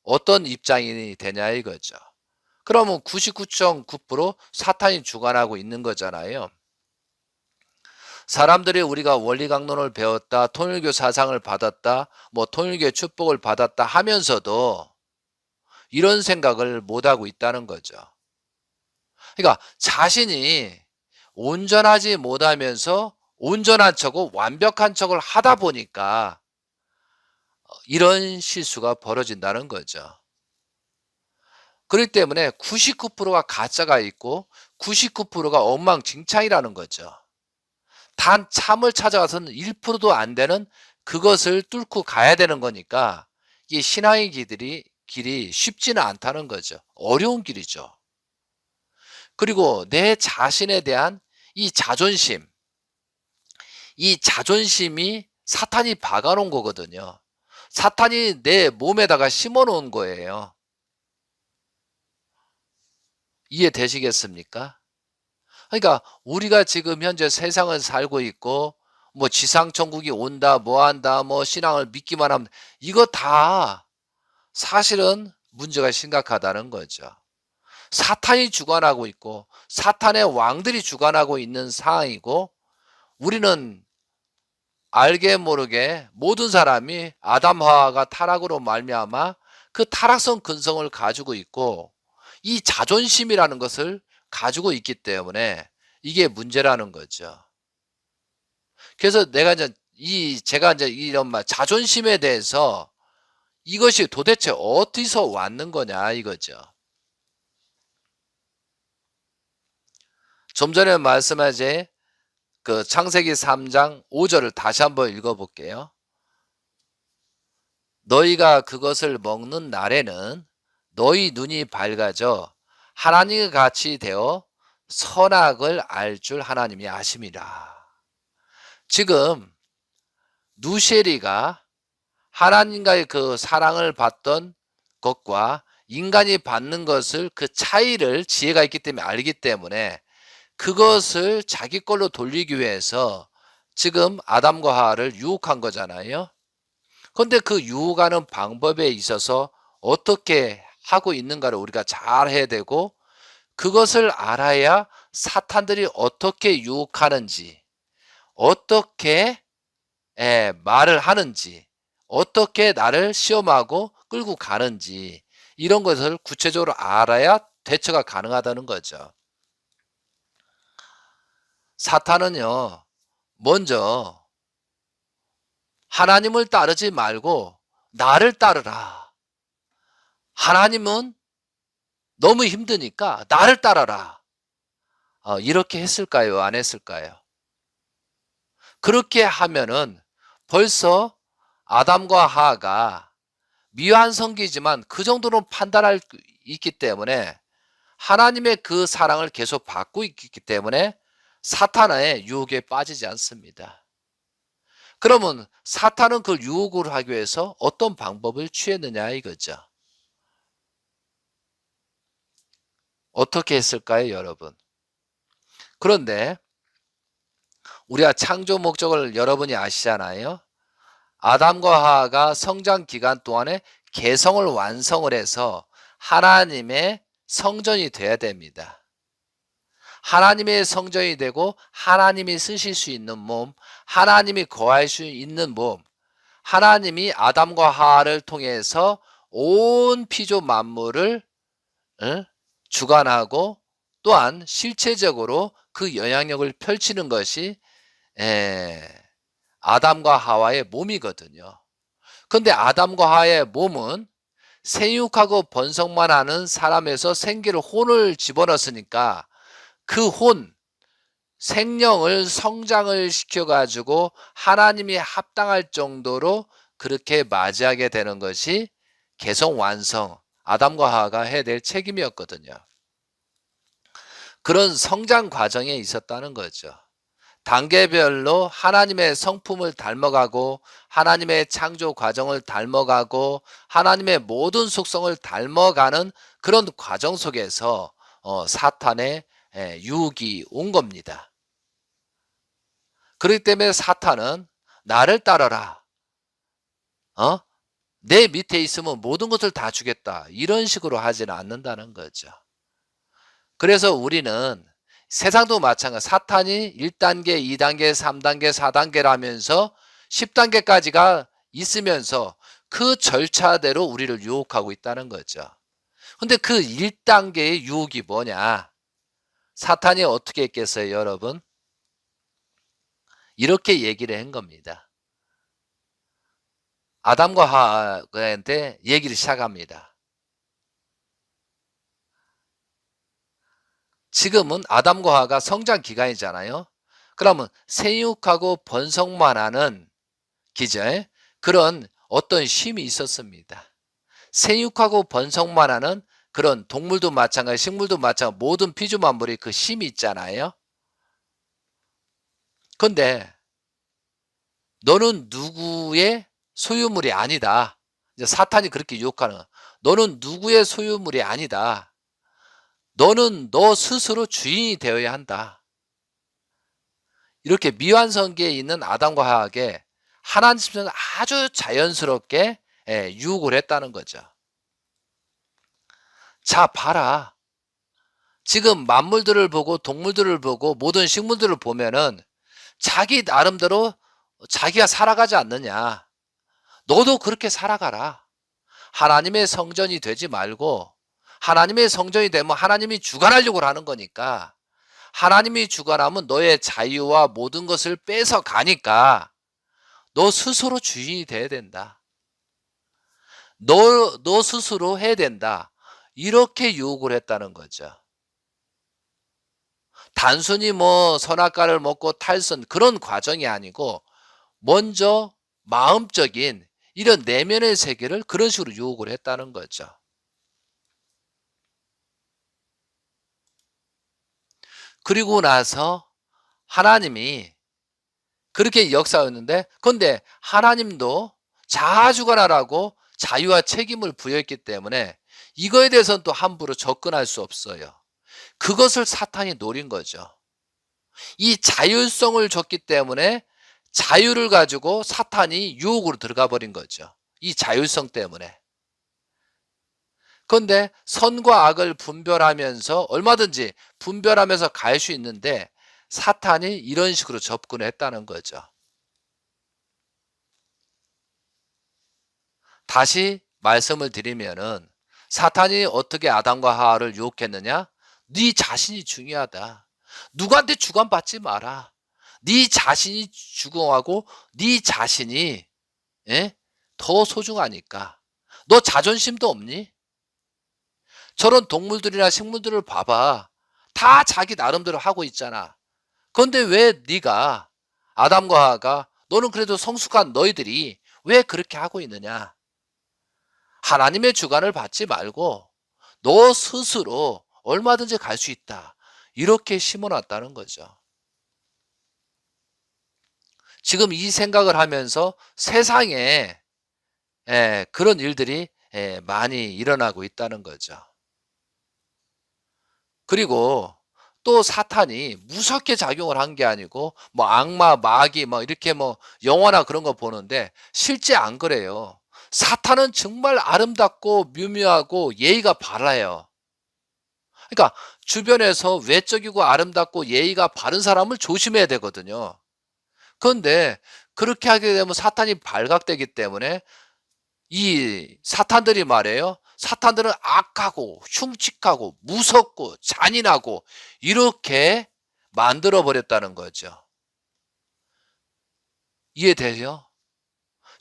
어떤 입장이 되냐 이거죠. 그러면 99.9% 사탄이 주관하고 있는 거잖아요. 사람들이 우리가 원리 강론을 배웠다, 통일교 사상을 받았다, 뭐 통일교의 축복을 받았다 하면서도 이런 생각을 못하고 있다는 거죠. 그러니까 자신이 온전하지 못하면서 온전한 척을 완벽한 척을 하다 보니까 이런 실수가 벌어진다는 거죠. 그렇기 때문에 99%가 가짜가 있고 99%가 엉망진창이라는 거죠. 단 참을 찾아가서는 1%도 안 되는 그것을 뚫고 가야 되는 거니까 이 신앙의 길이 쉽지는 않다는 거죠. 어려운 길이죠. 그리고 내 자신에 대한 이 자존심이 사탄이 박아놓은 거거든요. 사탄이 내 몸에다가 심어놓은 거예요. 이해되시겠습니까? 그러니까 우리가 지금 현재 세상을 살고 있고 뭐 지상천국이 온다 뭐 한다 뭐 신앙을 믿기만 하면 이거 다 사실은 문제가 심각하다는 거죠. 사탄이 주관하고 있고 사탄의 왕들이 주관하고 있는 상황이고 우리는 알게 모르게 모든 사람이 아담 하와가 타락으로 말미암아 그 타락성 근성을 가지고 있고 이 자존심이라는 것을 가지고 있기 때문에 이게 문제라는 거죠. 그래서 제가 이제 이런 말 자존심에 대해서 이것이 도대체 어디서 왔는 거냐 이거죠. 좀 전에 말씀하신 그 창세기 3장 5절을 다시 한번 읽어볼게요. 너희가 그것을 먹는 날에는 너희 눈이 밝아져 하나님과 같이 되어 선악을 알 줄 하나님이 아심이라. 지금 누시엘이가 하나님과의 그 사랑을 받던 것과 인간이 받는 것을 그 차이를 지혜가 있기 때문에 알기 때문에 그것을 자기 걸로 돌리기 위해서 지금 아담과 하와를 유혹한 거잖아요. 그런데 그 유혹하는 방법에 있어서 어떻게 하고 있는가를 우리가 잘 해야 되고 그것을 알아야 사탄들이 어떻게 유혹하는지 어떻게 말을 하는지 어떻게 나를 시험하고 끌고 가는지 이런 것을 구체적으로 알아야 대처가 가능하다는 거죠. 사탄은요, 먼저 하나님을 따르지 말고 나를 따르라. 하나님은 너무 힘드니까 나를 따라라. 이렇게 했을까요? 안 했을까요? 그렇게 하면은 벌써 아담과 하와가 미완성기지만 그 정도는 판단할 수 있기 때문에 하나님의 그 사랑을 계속 받고 있기 때문에 사탄의 유혹에 빠지지 않습니다. 그러면 사탄은 그 유혹을 하기 위해서 어떤 방법을 취했느냐 이거죠. 어떻게 했을까요, 여러분? 그런데 우리가 창조 목적을 여러분이 아시잖아요. 아담과 하와가 성장 기간 동안에 개성을 완성을 해서 하나님의 성전이 돼야 됩니다. 하나님의 성전이 되고 하나님이 쓰실 수 있는 몸, 하나님이 거할 수 있는 몸, 하나님이 아담과 하와를 통해서 온 피조 만물을 주관하고 또한 실체적으로 그 영향력을 펼치는 것이 아담과 하와의 몸이거든요. 근데 아담과 하와의 몸은 생육하고 번성만 하는 사람에서 생기를 혼을 집어넣었으니까 그 혼, 생명을 성장을 시켜가지고 하나님이 합당할 정도로 그렇게 맞이하게 되는 것이 개성 완성, 아담과 하와가 해야 될 책임이었거든요. 그런 성장 과정에 있었다는 거죠. 단계별로 하나님의 성품을 닮아가고 하나님의 창조 과정을 닮아가고 하나님의 모든 속성을 닮아가는 그런 과정 속에서 사탄의 유혹이 온 겁니다. 그렇기 때문에 사탄은 나를 따라라. 내 밑에 있으면 모든 것을 다 주겠다. 이런 식으로 하지는 않는다는 거죠. 그래서 우리는 세상도 마찬가지 사탄이 1단계, 2단계, 3단계, 4단계라면서 10단계까지가 있으면서 그 절차대로 우리를 유혹하고 있다는 거죠. 근데 그 1단계의 유혹이 뭐냐? 사탄이 어떻게 했겠어요, 여러분? 이렇게 얘기를 한 겁니다. 아담과 하와한테 얘기를 시작합니다. 지금은 아담과 하와가 성장 기간이잖아요. 그러면 생육하고 번성만 하는 기저에 그런 어떤 쉼이 있었습니다. 생육하고 번성만 하는 그런 동물도 마찬가지, 식물도 마찬가지, 모든 피조 만물이 그 쉼이 있잖아요. 근데 너는 누구의 소유물이 아니다. 이제 사탄이 그렇게 유혹하는 거야. 너는 누구의 소유물이 아니다. 너는 너 스스로 주인이 되어야 한다. 이렇게 미완성기에 있는 아담과 하와에게 하나님께서는 아주 자연스럽게 유혹을 했다는 거죠. 자, 봐라. 지금 만물들을 보고 동물들을 보고 모든 식물들을 보면은 자기 나름대로 자기가 살아가지 않느냐. 너도 그렇게 살아가라. 하나님의 성전이 되지 말고 하나님의 성전이 되면 하나님이 주관하려고 하는 거니까 하나님이 주관하면 너의 자유와 모든 것을 뺏어 가니까 너 스스로 주인이 돼야 된다. 너 스스로 해야 된다. 이렇게 유혹을 했다는 거죠. 단순히 뭐 선악과를 먹고 탈선 그런 과정이 아니고 먼저 마음적인 이런 내면의 세계를 그런 식으로 유혹을 했다는 거죠. 그리고 나서 하나님이 그렇게 역사였는데 그런데 하나님도 자아주관하라고 자유와 책임을 부여했기 때문에 이거에 대해서는 또 함부로 접근할 수 없어요. 그것을 사탄이 노린 거죠. 이 자율성을 줬기 때문에 자유를 가지고 사탄이 유혹으로 들어가 버린 거죠. 이 자율성 때문에. 그런데 선과 악을 분별하면서 얼마든지 분별하면서 갈 수 있는데 사탄이 이런 식으로 접근했다는 거죠. 다시 말씀을 드리면은 사탄이 어떻게 아담과 하와를 유혹했느냐? 네 자신이 중요하다. 누구한테 주관받지 마라. 네 자신이 주공하고 네 자신이 더 소중하니까. 너 자존심도 없니? 저런 동물들이나 식물들을 봐봐. 다 자기 나름대로 하고 있잖아. 그런데 왜 네가 아담과 하와가 너는 그래도 성숙한 너희들이 왜 그렇게 하고 있느냐? 하나님의 주관을 받지 말고 너 스스로 얼마든지 갈 수 있다. 이렇게 심어놨다는 거죠. 지금 이 생각을 하면서 세상에 그런 일들이 많이 일어나고 있다는 거죠. 그리고 또 사탄이 무섭게 작용을 한 게 아니고 뭐 악마, 마귀 뭐 이렇게 뭐 영화나 그런 거 보는데 실제 안 그래요. 사탄은 정말 아름답고 묘묘하고 예의가 바라요. 그러니까 주변에서 외적이고 아름답고 예의가 바른 사람을 조심해야 되거든요. 그런데 그렇게 하게 되면 사탄이 발각되기 때문에 이 사탄들이 말이에요. 사탄들은 악하고 흉측하고 무섭고 잔인하고 이렇게 만들어 버렸다는 거죠. 이해되죠?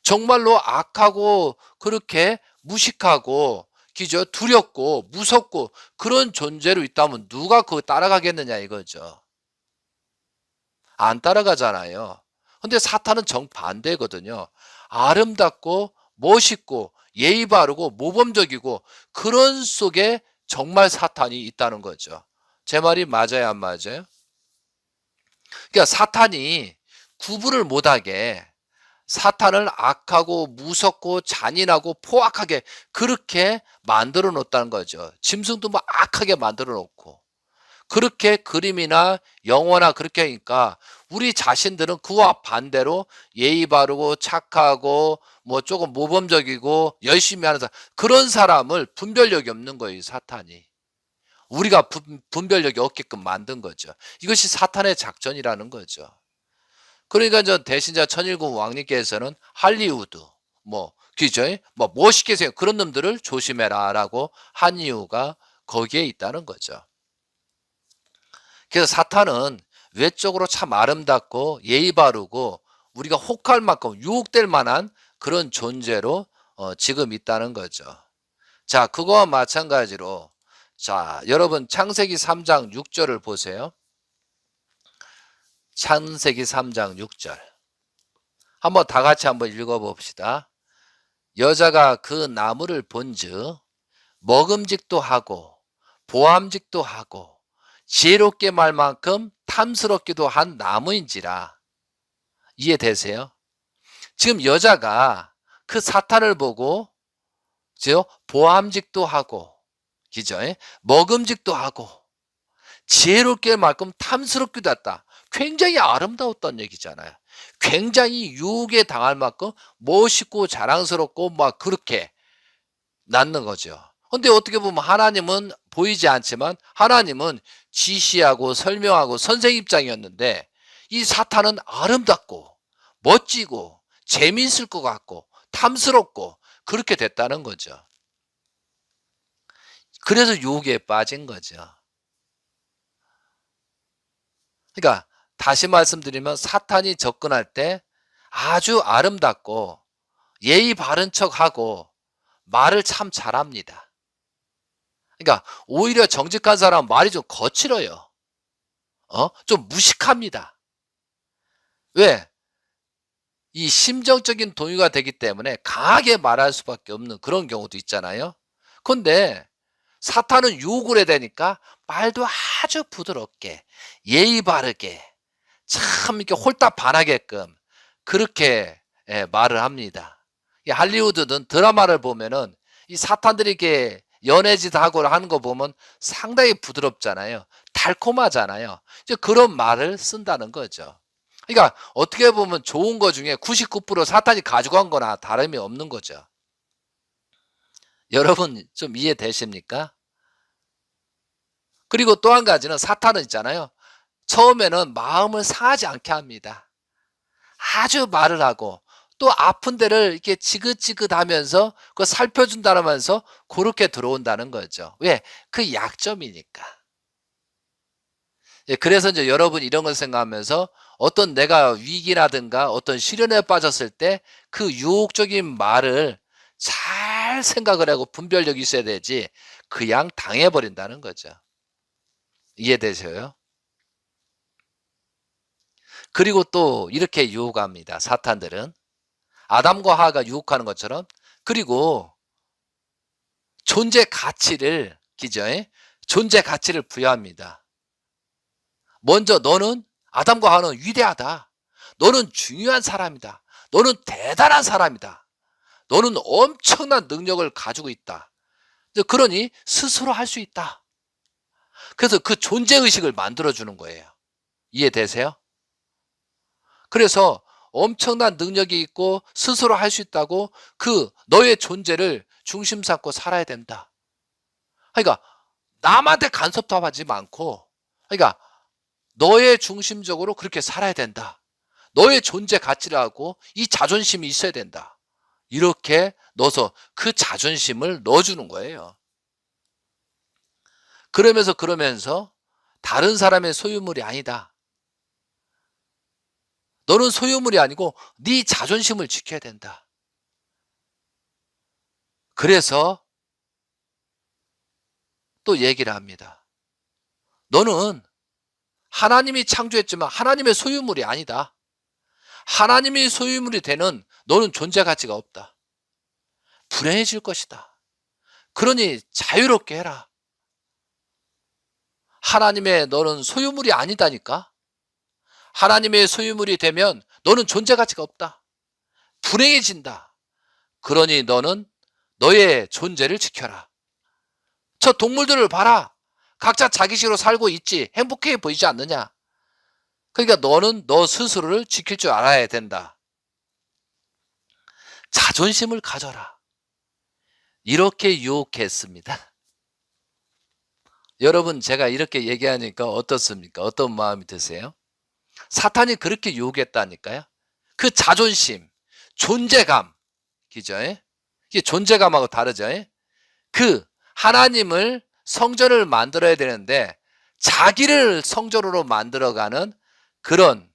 정말로 악하고 그렇게 무식하고 기죠 두렵고 무섭고 그런 존재로 있다면 누가 그거 따라가겠느냐 이거죠. 안 따라가잖아요. 근데 사탄은 정반대거든요. 아름답고 멋있고 예의 바르고 모범적이고 그런 속에 정말 사탄이 있다는 거죠. 제 말이 맞아요, 안 맞아요? 그러니까 사탄이 구분을 못하게 사탄을 악하고 무섭고 잔인하고 포악하게 그렇게 만들어 놓았다는 거죠. 짐승도 뭐 악하게 만들어 놓고. 그렇게 그림이나 영화나 그렇게 하니까 우리 자신들은 그와 반대로 예의 바르고 착하고 뭐 조금 모범적이고 열심히 하는 사람 그런 사람을 분별력이 없는 거예요, 이 사탄이. 우리가 분별력이 없게끔 만든 거죠. 이것이 사탄의 작전이라는 거죠. 그러니까 저 대신자 천일국 왕님께서는 할리우드 뭐 그죠? 뭐 멋있게 생겨 그런 놈들을 조심해라라고 한 이유가 거기에 있다는 거죠. 그래서 사탄은 외적으로 참 아름답고 예의 바르고 우리가 혹할 만큼 유혹될 만한 그런 존재로 지금 있다는 거죠. 자, 그거와 마찬가지로 자, 여러분 창세기 3장 6절을 보세요. 창세기 3장 6절. 한번 다 같이 한번 읽어 봅시다. 여자가 그 나무를 본즉 먹음직도 하고 보암직도 하고 지혜롭게 말 만큼 탐스럽기도 한 나무인지라. 이해되세요? 지금 여자가 그 사탄을 보고 보암직도 하고 그죠? 먹음직도 하고 지혜롭게 말끔 탐스럽기도 했다. 굉장히 아름다웠다는 얘기잖아요. 굉장히 유혹에 당할 만큼 멋있고 자랑스럽고 막 그렇게 낳는 거죠. 근데 어떻게 보면 하나님은 보이지 않지만 하나님은 지시하고 설명하고 선생 입장이었는데 이 사탄은 아름답고 멋지고 재미있을 것 같고 탐스럽고 그렇게 됐다는 거죠. 그래서 유혹에 빠진 거죠. 그러니까 다시 말씀드리면 사탄이 접근할 때 아주 아름답고 예의 바른 척하고 말을 참 잘합니다. 그러니까 오히려 정직한 사람은 말이 좀 거칠어요. 좀 무식합니다. 왜? 이 심정적인 동요가 되기 때문에 강하게 말할 수밖에 없는 그런 경우도 있잖아요. 근데 사탄은 유혹을 해야 되니까 말도 아주 부드럽게 예의 바르게 참 이렇게 홀딱 반하게끔 그렇게 말을 합니다. 이 할리우드든 드라마를 보면은 이 사탄들이 이렇게 연애짓 하고 하는 거 보면 상당히 부드럽잖아요. 달콤하잖아요. 이제 그런 말을 쓴다는 거죠. 그러니까 어떻게 보면 좋은 거 중에 99% 사탄이 가져간 거나 다름이 없는 거죠. 여러분 좀 이해되십니까? 그리고 또 한 가지는 사탄은 있잖아요. 처음에는 마음을 상하지 않게 합니다. 아주 말을 하고 또 아픈 데를 이렇게 지긋지긋하면서 그거 살펴준다면서 그렇게 들어온다는 거죠. 왜? 그 약점이니까. 예, 그래서 이제 여러분 이런 걸 생각하면서 어떤 내가 위기라든가 어떤 시련에 빠졌을 때 그 유혹적인 말을 잘 생각을 하고 분별력이 있어야 되지 그냥 당해버린다는 거죠. 이해되셔요? 그리고 또 이렇게 유혹합니다. 사탄들은. 아담과 하와가 유혹하는 것처럼 그리고 존재 가치를 기죠. 존재 가치를 부여합니다. 먼저 너는 아담과 하와는 위대하다. 너는 중요한 사람이다. 너는 대단한 사람이다. 너는 엄청난 능력을 가지고 있다. 그러니 스스로 할 수 있다. 그래서 그 존재의식을 만들어주는 거예요. 이해되세요? 그래서 엄청난 능력이 있고 스스로 할 수 있다고 그 너의 존재를 중심 삼고 살아야 된다. 그러니까 남한테 간섭하지 않고, 그러니까 너의 중심적으로 그렇게 살아야 된다. 너의 존재 가치를 하고 이 자존심이 있어야 된다. 이렇게 넣어서 그 자존심을 넣어주는 거예요. 그러면서 다른 사람의 소유물이 아니다. 너는 소유물이 아니고 네 자존심을 지켜야 된다. 그래서 또 얘기를 합니다. 너는 하나님이 창조했지만 하나님의 소유물이 아니다. 하나님의 소유물이 되는 너는 존재 가치가 없다. 불행해질 것이다. 그러니 자유롭게 해라. 하나님의 너는 소유물이 아니다니까. 하나님의 소유물이 되면 너는 존재 가치가 없다. 불행해진다. 그러니 너는 너의 존재를 지켜라. 저 동물들을 봐라. 각자 자기식으로 살고 있지. 행복해 보이지 않느냐. 그러니까 너는 너 스스로를 지킬 줄 알아야 된다. 자존심을 가져라. 이렇게 유혹했습니다. 여러분, 제가 이렇게 얘기하니까 어떻습니까? 어떤 마음이 드세요? 사탄이 그렇게 유혹했다니까요. 그 자존심, 존재감, 그죠? 이게 존재감하고 다르죠? 그 하나님을 성전을 만들어야 되는데 자기를 성전으로 만들어가는 그런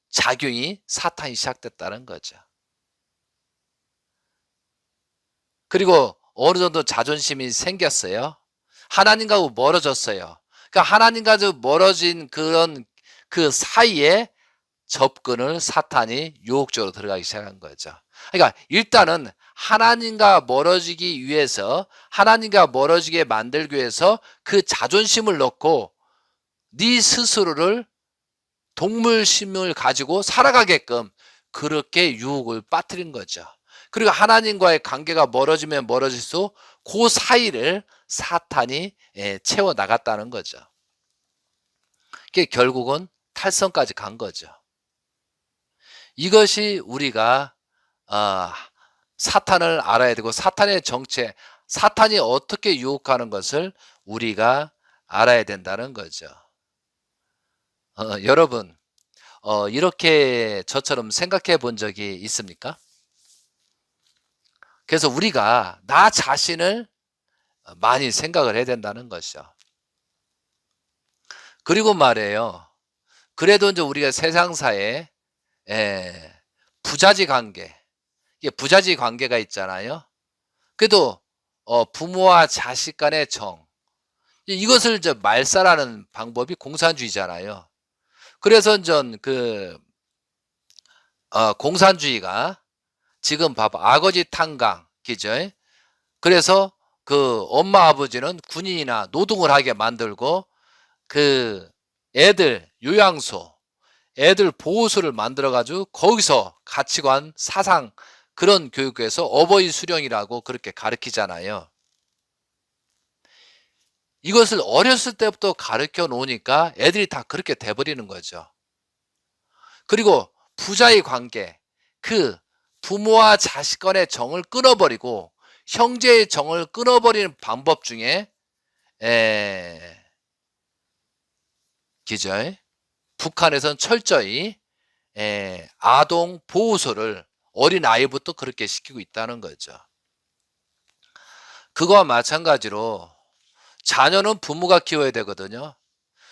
작용이 사탄이 시작됐다는 거죠. 그리고 어느 정도 자존심이 생겼어요. 하나님과 멀어졌어요. 그러니까 하나님과 멀어진 그런 그 사이에 접근을 사탄이 유혹적으로 들어가기 시작한 거죠. 그러니까 일단은 하나님과 멀어지기 위해서, 하나님과 멀어지게 만들기 위해서 그 자존심을 넣고 네 스스로를 동물심을 가지고 살아가게끔 그렇게 유혹을 빠뜨린 거죠. 그리고 하나님과의 관계가 멀어지면 멀어질수록 그 사이를 사탄이 채워 나갔다는 거죠. 그게 결국은 탈선까지 간 거죠. 이것이 우리가 사탄을 알아야 되고 사탄의 정체, 사탄이 어떻게 유혹하는 것을 우리가 알아야 된다는 거죠. 여러분, 이렇게 저처럼 생각해 본 적이 있습니까? 그래서 우리가 나 자신을 많이 생각을 해야 된다는 것이죠. 그리고 말이에요. 그래도 이제 우리가 세상사에 부자지 관계, 이게 부자지 관계가 있잖아요. 그래도 부모와 자식 간의 정, 이것을 이제 말살하는 방법이 공산주의잖아요. 그래서 전 공산주의가 지금 봐봐, 아거지 탄광, 그죠? 그래서 그 엄마 아버지는 군인이나 노동을 하게 만들고 그 애들 요양소, 애들 보호소를 만들어 가지고 거기서 가치관, 사상 그런 교육에서 어버이 수령이라고 그렇게 가르치잖아요. 이것을 어렸을 때부터 가르쳐 놓으니까 애들이 다 그렇게 돼버리는 거죠. 그리고 부자의 관계, 그 부모와 자식 간의 정을 끊어버리고 형제의 정을 끊어버리는 방법 중에 기절, 북한에서는 철저히 아동 보호소를 어린 아이부터 그렇게 시키고 있다는 거죠. 그거와 마찬가지로 자녀는 부모가 키워야 되거든요.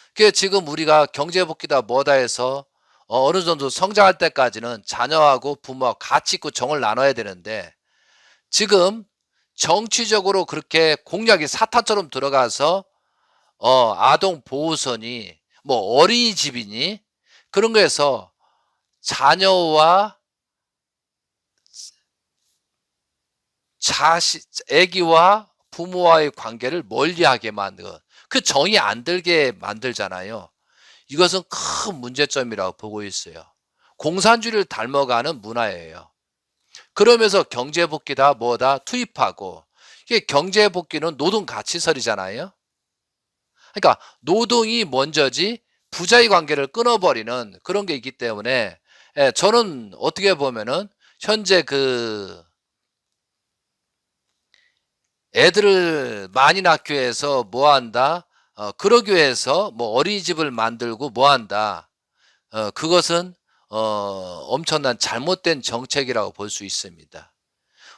그게 지금 우리가 경제복지다 뭐다 해서 어느 정도 성장할 때까지는 자녀하고 부모와 같이 있고 정을 나눠야 되는데 지금 정치적으로 그렇게 공약이 사탄처럼 들어가서 아동 보호선이 뭐 어린이집이니 그런 거에서 자녀와 자식, 애기와 부모와의 관계를 멀리하게 만드는 그 정이 안 들게 만들잖아요. 이것은 큰 문제점이라고 보고 있어요. 공산주의를 닮아가는 문화예요. 그러면서 경제복귀다 뭐다 투입하고 이게 경제복귀는 노동 가치설이잖아요. 그러니까 노동이 먼저지 부자의 관계를 끊어버리는 그런 게 있기 때문에 저는 어떻게 보면은 현재 그 애들을 많이 낳기 위해서 뭐 한다? 그러기 위해서 뭐 어린이집을 만들고 뭐 한다? 그것은 엄청난 잘못된 정책이라고 볼 수 있습니다.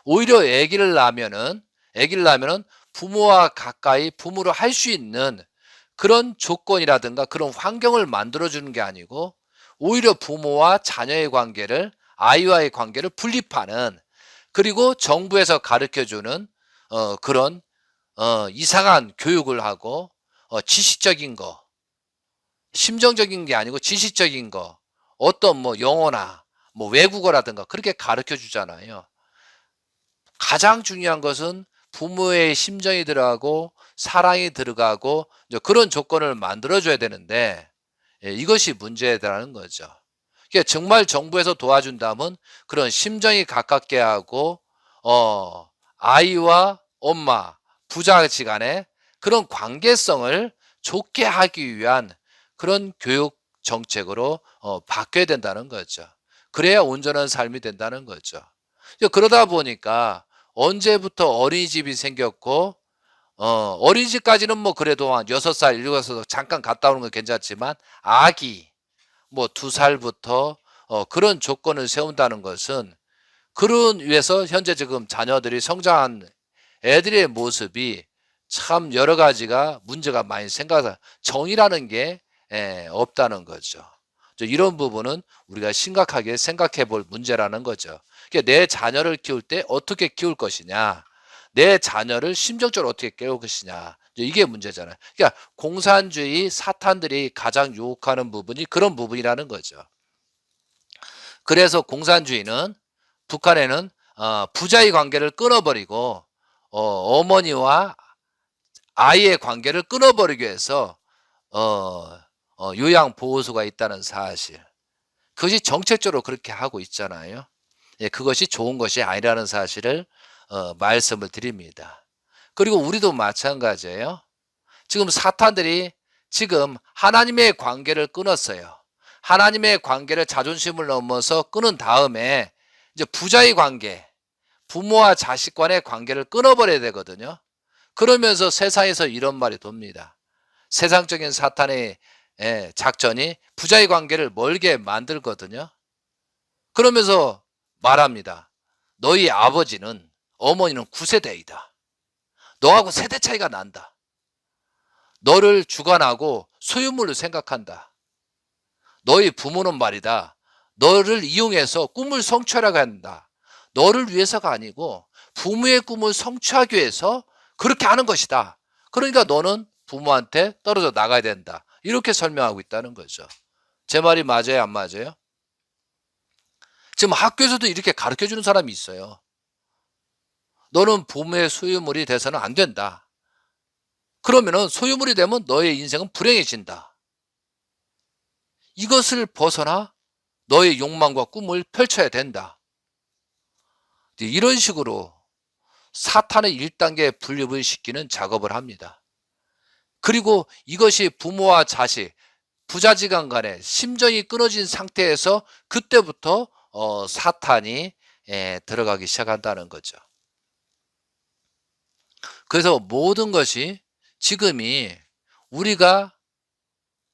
오히려 아기를 낳으면은 부모와 가까이 부모로 할 수 있는 그런 조건이라든가 그런 환경을 만들어 주는 게 아니고 오히려 부모와 자녀의 관계를 아이와의 관계를 분립하는 그리고 정부에서 가르쳐 주는 그런 이상한 교육을 하고 지식적인 거 심정적인 게 아니고 지식적인 거 어떤 뭐 영어나 뭐 외국어라든가 그렇게 가르쳐 주잖아요. 가장 중요한 것은 부모의 심정이 들어가고 사랑이 들어가고 이제 그런 조건을 만들어 줘야 되는데 이것이 문제라는 거죠. 이게 정말 정부에서 도와준다면 그런 심정이 가깝게 하고 아이와 엄마, 부자지간에 그런 관계성을 좋게 하기 위한 그런 교육 정책으로 바뀌어야 된다는 거죠. 그래야 온전한 삶이 된다는 거죠. 그러다 보니까 언제부터 어린이집이 생겼고 어린이집까지는 뭐 그래도 한 6살, 7살 잠깐 갔다 오는 건 괜찮지만 아기 뭐 2살부터 그런 조건을 세운다는 것은 그런 위해서 현재 지금 자녀들이 성장한 애들의 모습이 참 여러 가지가 문제가 많이 생겨서 정의라는 게 없다는 거죠. 이런 부분은 우리가 심각하게 생각해 볼 문제라는 거죠. 그러니까 내 자녀를 키울 때 어떻게 키울 것이냐, 내 자녀를 심정적으로 어떻게 키울 것이냐, 이게 문제잖아요. 그러니까 공산주의 사탄들이 가장 유혹하는 부분이 그런 부분이라는 거죠. 그래서 공산주의는 북한에는 부자의 관계를 끊어버리고 어머니와 아이의 관계를 끊어버리기 위해서 요양보호소가 있다는 사실. 그것이 정책적으로 그렇게 하고 있잖아요. 예, 그것이 좋은 것이 아니라는 사실을 말씀을 드립니다. 그리고 우리도 마찬가지예요. 지금 사탄들이 지금 하나님의 관계를 끊었어요. 하나님의 관계를 자존심을 넘어서 끊은 다음에 이제 부자의 관계, 부모와 자식 간의 관계를 끊어버려야 되거든요. 그러면서 세상에서 이런 말이 돕니다. 세상적인 사탄의 작전이 부자의 관계를 멀게 만들거든요. 그러면서 말합니다. 너희 아버지는 어머니는 9세대이다. 너하고 세대 차이가 난다. 너를 주관하고 소유물로 생각한다. 너희 부모는 말이다. 너를 이용해서 꿈을 성취하려고 한다. 너를 위해서가 아니고 부모의 꿈을 성취하기 위해서 그렇게 하는 것이다. 그러니까 너는 부모한테 떨어져 나가야 된다. 이렇게 설명하고 있다는 거죠. 제 말이 맞아요? 안 맞아요? 지금 학교에서도 이렇게 가르쳐 주는 사람이 있어요. 너는 부모의 소유물이 돼서는 안 된다. 그러면은 소유물이 되면 너의 인생은 불행해진다. 이것을 벗어나 너의 욕망과 꿈을 펼쳐야 된다. 이런 식으로 사탄의 1단계 분립을 시키는 작업을 합니다. 그리고 이것이 부모와 자식, 부자지간 간에 심정이 끊어진 상태에서 그때부터 사탄이 들어가기 시작한다는 거죠. 그래서 모든 것이 지금이 우리가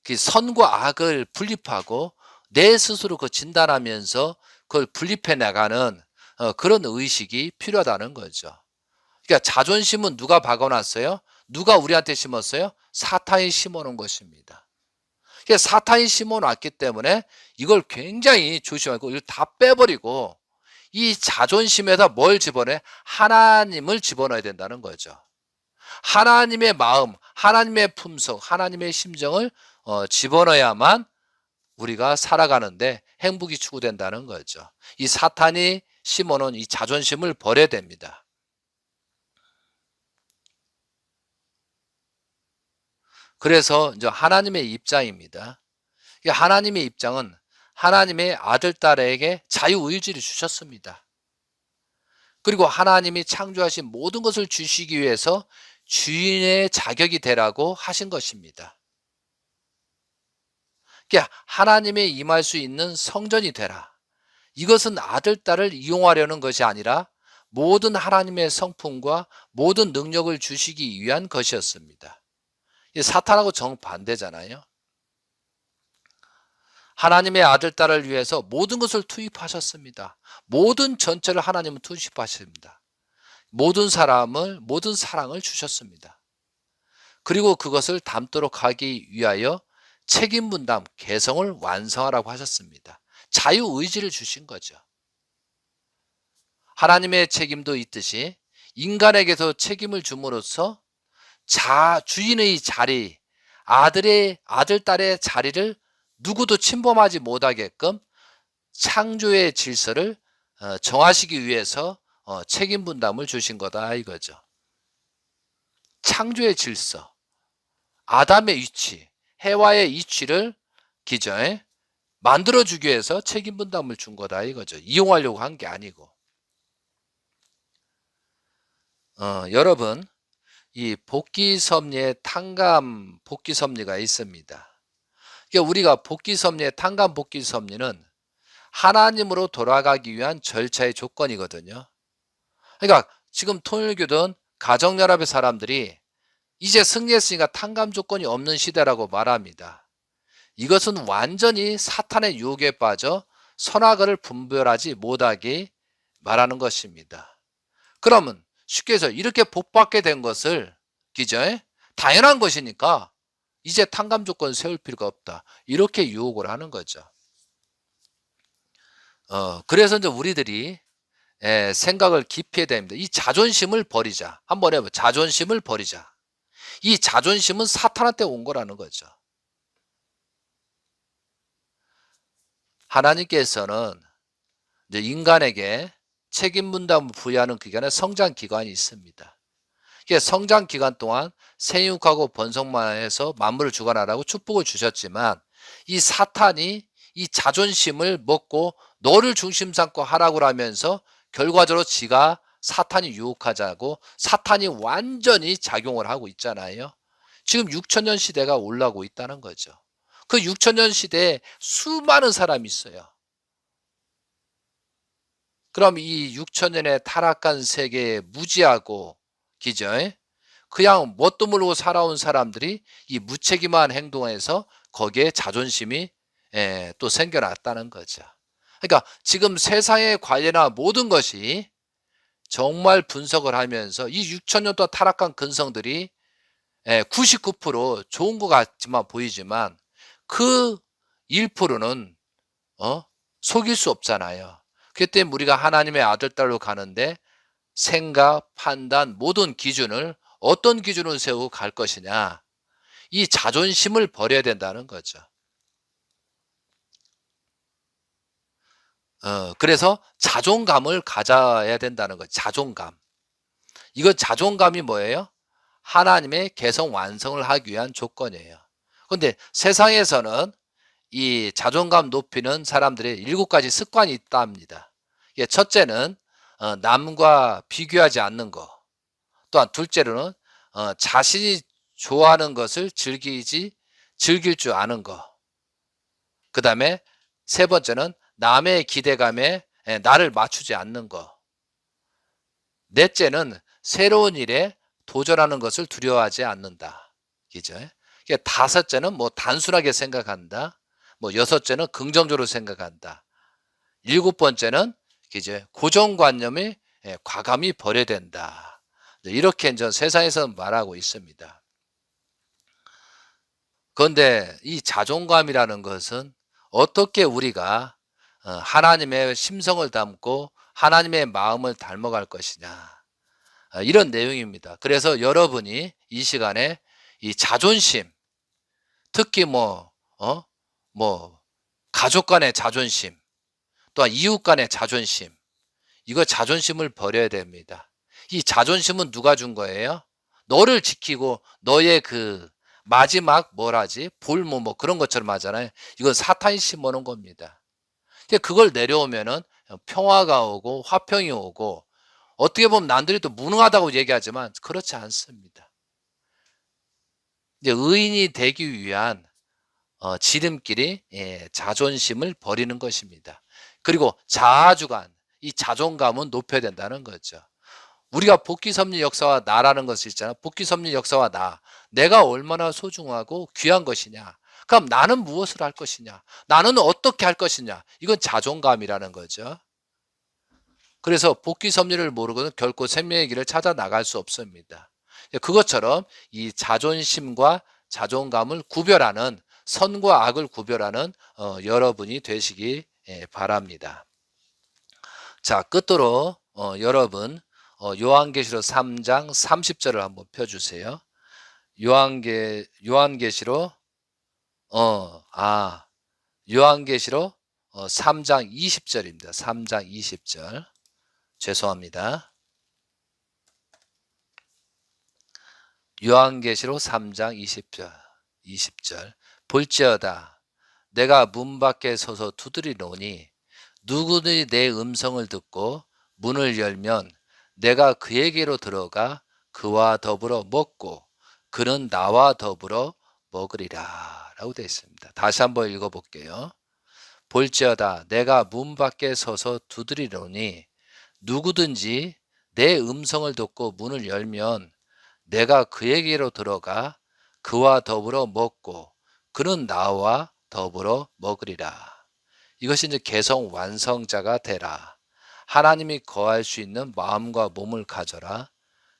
그 선과 악을 분립하고 내 스스로 그 진단하면서 그걸 분립해 나가는 그런 의식이 필요하다는 거죠. 그러니까 자존심은 누가 박아놨어요? 누가 우리한테 심었어요? 사탄이 심어놓은 것입니다. 그러니까 사탄이 심어놨기 때문에 이걸 굉장히 조심하고 이걸 다 빼버리고 이 자존심에다 뭘 집어넣어요? 하나님을 집어넣어야 된다는 거죠. 하나님의 마음, 하나님의 품성, 하나님의 심정을 집어넣어야만 우리가 살아가는데 행복이 추구된다는 거죠. 이 사탄이 심어놓은 이 자존심을 버려야 됩니다. 그래서 이제 하나님의 입장입니다. 이 하나님의 입장은 하나님의 아들, 딸에게 자유의지를 주셨습니다. 그리고 하나님이 창조하신 모든 것을 주시기 위해서 주인의 자격이 되라고 하신 것입니다. 그러니까 하나님의 임할 수 있는 성전이 되라. 이것은 아들, 딸을 이용하려는 것이 아니라 모든 하나님의 성품과 모든 능력을 주시기 위한 것이었습니다. 사탄하고 정반대잖아요. 하나님의 아들, 딸을 위해서 모든 것을 투입하셨습니다. 모든 전체를 하나님은 투입하십니다. 모든 사랑을 주셨습니다. 그리고 그것을 담도록 하기 위하여 책임 분담, 개성을 완성하라고 하셨습니다. 자유의지를 주신 거죠. 하나님의 책임도 있듯이 인간에게서 책임을 줌으로써 주인의 자리, 아들, 딸의 자리를 누구도 침범하지 못하게끔 창조의 질서를 정하시기 위해서 책임 분담을 주신 거다 이거죠. 창조의 질서, 아담의 위치, 해와의 위치를 기존에 만들어주기 위해서 책임 분담을 준 거다 이거죠. 이용하려고 한 게 아니고. 여러분, 이 복귀섭리에 탕감 복귀섭리가 있습니다. 그러니까 우리가 복귀섭리의 탕감 복귀섭리는 하나님으로 돌아가기 위한 절차의 조건이거든요. 그러니까 지금 통일교든 가정연합의 사람들이 이제 승리했으니까 탕감 조건이 없는 시대라고 말합니다. 이것은 완전히 사탄의 유혹에 빠져 선악을 분별하지 못하게 말하는 것입니다. 그러면 쉽게 해서 이렇게 복받게 된 것을 기저에 당연한 것이니까 이제 탕감 조건 세울 필요가 없다. 이렇게 유혹을 하는 거죠. 그래서 이제 우리들이 생각을 깊이 해야 됩니다. 이 자존심을 버리자. 한번 해봐. 자존심을 버리자. 이 자존심은 사탄한테 온 거라는 거죠. 하나님께서는 이제 인간에게 책임 분담을 부여하는 기간에 성장 기간이 있습니다. 성장 기간 동안 생육하고 번성만 해서 만물을 주관하라고 축복을 주셨지만 이 사탄이 이 자존심을 먹고 너를 중심 삼고 하라고 하면서 결과적으로 지가 사탄이 유혹하자고 사탄이 완전히 작용을 하고 있잖아요. 지금 6천년 시대가 올라오고 있다는 거죠. 그 6천년 시대에 수많은 사람이 있어요. 그럼 이 6천년의 타락한 세계에 무지하고 기저에 그냥 뭣도 모르고 살아온 사람들이 이 무책임한 행동에서 거기에 자존심이 또 생겨났다는 거죠. 그러니까 지금 세상에 관련한 모든 것이 정말 분석을 하면서 이 6천년 동안 타락한 근성들이 99% 좋은 것 같지만 보이지만 그 1%는 속일 수 없잖아요. 그렇기 때문에 우리가 하나님의 아들, 딸로 가는데 생각, 판단, 모든 기준을 어떤 기준을 세우고 갈 것이냐. 이 자존심을 버려야 된다는 거죠. 그래서 자존감을 가져야 된다는 거죠. 자존감. 이거 자존감이 뭐예요? 하나님의 개성 완성을 하기 위한 조건이에요. 그런데 세상에서는 이 자존감 높이는 사람들의 7가지 습관이 있답니다. 첫째는 남과 비교하지 않는 거. 또한 둘째로는 자신이 좋아하는 것을 즐길 줄 아는 거. 그 다음에 세 번째는 남의 기대감에 나를 맞추지 않는 거. 넷째는 새로운 일에 도전하는 것을 두려워하지 않는다. 그죠? 다섯째는 뭐 단순하게 생각한다. 뭐 여섯째는 긍정적으로 생각한다. 일곱 번째는 이제 고정관념이 과감히 버려야 된다. 이렇게 이제 세상에서는 말하고 있습니다. 그런데 이 자존감이라는 것은 어떻게 우리가 하나님의 심성을 담고 하나님의 마음을 닮아갈 것이냐. 이런 내용입니다. 그래서 여러분이 이 시간에 이 자존심, 특히 가족 간의 자존심, 또한 이웃 간의 자존심, 이거 자존심을 버려야 됩니다. 이 자존심은 누가 준 거예요? 너를 지키고 너의 그 마지막 뭐라지? 볼모 뭐 그런 것처럼 하잖아요. 이건 사탄이 심어놓은 겁니다. 근데 그걸 내려오면은 평화가 오고 화평이 오고 어떻게 보면 남들이 또 무능하다고 얘기하지만 그렇지 않습니다. 이제 의인이 되기 위한 지름길이 자존심을 버리는 것입니다. 그리고 자아주관, 이 자존감은 높여야 된다는 거죠. 우리가 복귀섭리 역사와 나라는 것이 있잖아. 복귀섭리 역사와 나. 내가 얼마나 소중하고 귀한 것이냐. 그럼 나는 무엇을 할 것이냐. 나는 어떻게 할 것이냐. 이건 자존감이라는 거죠. 그래서 복귀섭리를 모르고는 결코 생명의 길을 찾아 나갈 수 없습니다. 그것처럼 이 자존심과 자존감을 구별하는 선과 악을 구별하는 여러분이 되시기 바랍니다. 자, 끝으로 여러분 요한계시록 3장 30절을 한번 펴주세요. 요한계시록 요한계시록 3장 20절입니다. 3장 20절. 죄송합니다. 요한계시록 3장 20절. 볼지어다 내가 문 밖에 서서 두드리노니 누구든지 내 음성을 듣고 문을 열면 내가 그에게로 들어가 그와 더불어 먹고 그는 나와 더불어 먹으리라 라고 되어 있습니다. 다시 한번 읽어볼게요. 볼지어다 내가 문 밖에 서서 두드리노니 누구든지 내 음성을 듣고 문을 열면 내가 그에게로 들어가 그와 더불어 먹고 그는 나와 더불어 먹으리라. 이것이 이제 개성 완성자가 되라. 하나님이 거할 수 있는 마음과 몸을 가져라.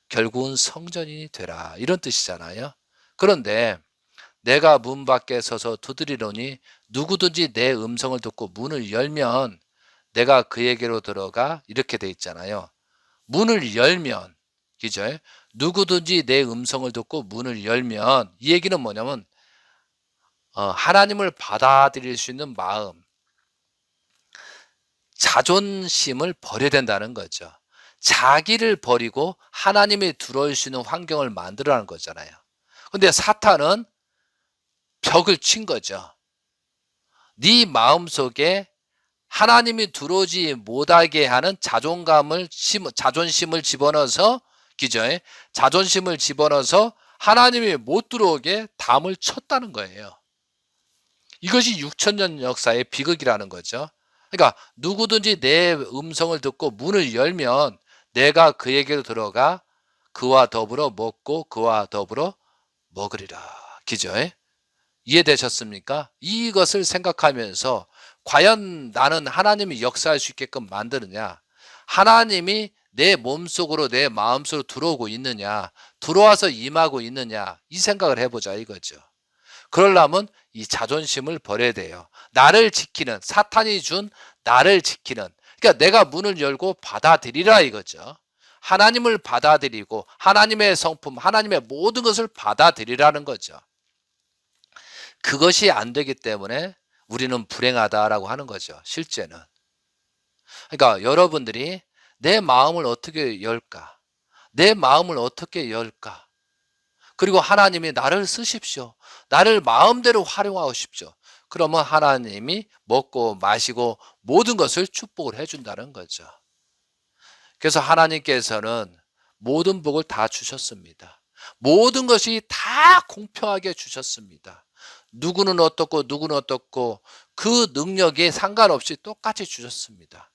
결국은 성전인이 되라. 이런 뜻이잖아요. 그런데 내가 문 밖에 서서 두드리노니 누구든지 내 음성을 듣고 문을 열면 내가 그에게로 들어가 이렇게 돼 있잖아요. 문을 열면 그죠? 누구든지 내 음성을 듣고 문을 열면 이 얘기는 뭐냐면 하나님을 받아들일 수 있는 마음, 자존심을 버려야 된다는 거죠. 자기를 버리고 하나님이 들어올 수 있는 환경을 만들어라는 거잖아요. 근데 사탄은 벽을 친 거죠. 네 마음속에 하나님이 들어오지 못하게 하는 자존심을 집어넣어서 기저에 자존심을 집어넣어서 하나님이 못 들어오게 담을 쳤다는 거예요. 이것이 6천년 역사의 비극이라는 거죠. 그러니까 누구든지 내 음성을 듣고 문을 열면 내가 그에게로 들어가 그와 더불어 먹고 그와 더불어 먹으리라. 기저에 이해되셨습니까? 이것을 생각하면서 과연 나는 하나님이 역사할 수 있게끔 만드느냐? 하나님이 내 몸속으로 내 마음속으로 들어오고 있느냐? 들어와서 임하고 있느냐? 이 생각을 해보자 이거죠. 그러려면 이 자존심을 버려야 돼요. 나를 지키는 사탄이 준 나를 지키는 그러니까 내가 문을 열고 받아들이라 이거죠. 하나님을 받아들이고 하나님의 성품 하나님의 모든 것을 받아들이라는 거죠. 그것이 안 되기 때문에 우리는 불행하다라고 하는 거죠. 실제는. 그러니까 여러분들이 내 마음을 어떻게 열까? 내 마음을 어떻게 열까? 그리고 하나님이 나를 쓰십시오. 나를 마음대로 활용하십시오. 그러면 하나님이 먹고 마시고 모든 것을 축복을 해준다는 거죠. 그래서 하나님께서는 모든 복을 다 주셨습니다. 모든 것이 다 공평하게 주셨습니다. 누구는 어떻고 누구는 어떻고 그 능력에 상관없이 똑같이 주셨습니다.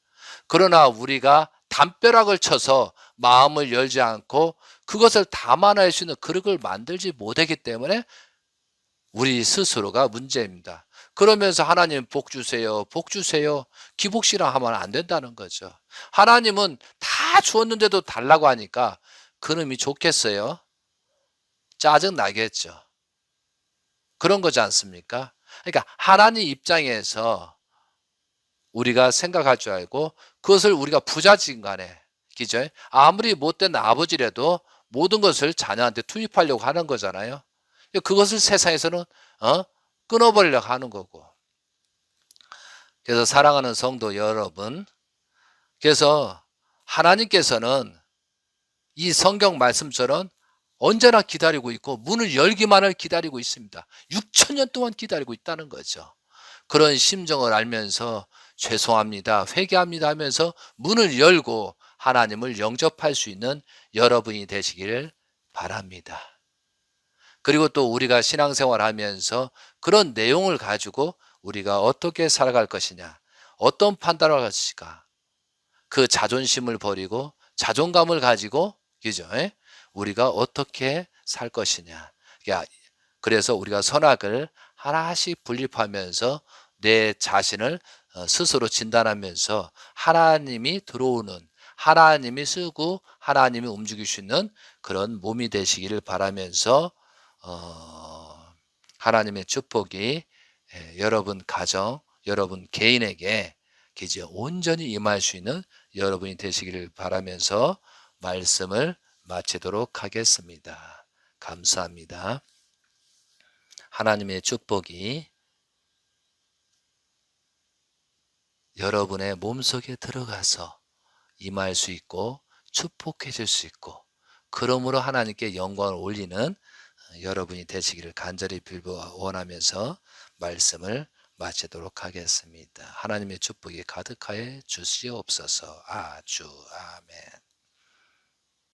그러나 우리가 담벼락을 쳐서 마음을 열지 않고 그것을 담아낼 수 있는 그릇을 만들지 못하기 때문에 우리 스스로가 문제입니다. 그러면서 하나님 복 주세요. 복 주세요. 기복시라 하면 안 된다는 거죠. 하나님은 다 주었는데도 달라고 하니까 그놈이 좋겠어요? 짜증 나겠죠. 그런 거지 않습니까? 그러니까 하나님 입장에서 우리가 생각할 줄 알고 그것을 우리가 부자진 간에 그죠? 아무리 못된 아버지라도 모든 것을 자녀한테 투입하려고 하는 거잖아요. 그것을 세상에서는 끊어버리려고 하는 거고. 그래서 사랑하는 성도 여러분, 그래서 하나님께서는 이 성경 말씀처럼 언제나 기다리고 있고 문을 열기만을 기다리고 있습니다. 6천 년 동안 기다리고 있다는 거죠. 그런 심정을 알면서 죄송합니다, 회개합니다 하면서 문을 열고 하나님을 영접할 수 있는 여러분이 되시기를 바랍니다. 그리고 또 우리가 신앙생활하면서 그런 내용을 가지고 우리가 어떻게 살아갈 것이냐, 어떤 판단을 할 것인가, 그 자존심을 버리고 자존감을 가지고, 그죠? 예? 우리가 어떻게 살 것이냐. 그래서 우리가 선악을 하나씩 분립하면서 내 자신을 스스로 진단하면서 하나님이 들어오는, 하나님이 쓰고 하나님이 움직일 수 있는 그런 몸이 되시기를 바라면서 하나님의 축복이 여러분 가정, 여러분 개인에게 이제 온전히 임할 수 있는 여러분이 되시기를 바라면서 말씀을 마치도록 하겠습니다. 감사합니다. 하나님의 축복이 여러분의 몸속에 들어가서 임할 수 있고 축복해 줄 수 있고, 그러므로 하나님께 영광을 올리는 여러분이 되시기를 간절히 빌어 원하면서 말씀을 마치도록 하겠습니다. 하나님의 축복이 가득하여 주시옵소서. 아주 아멘.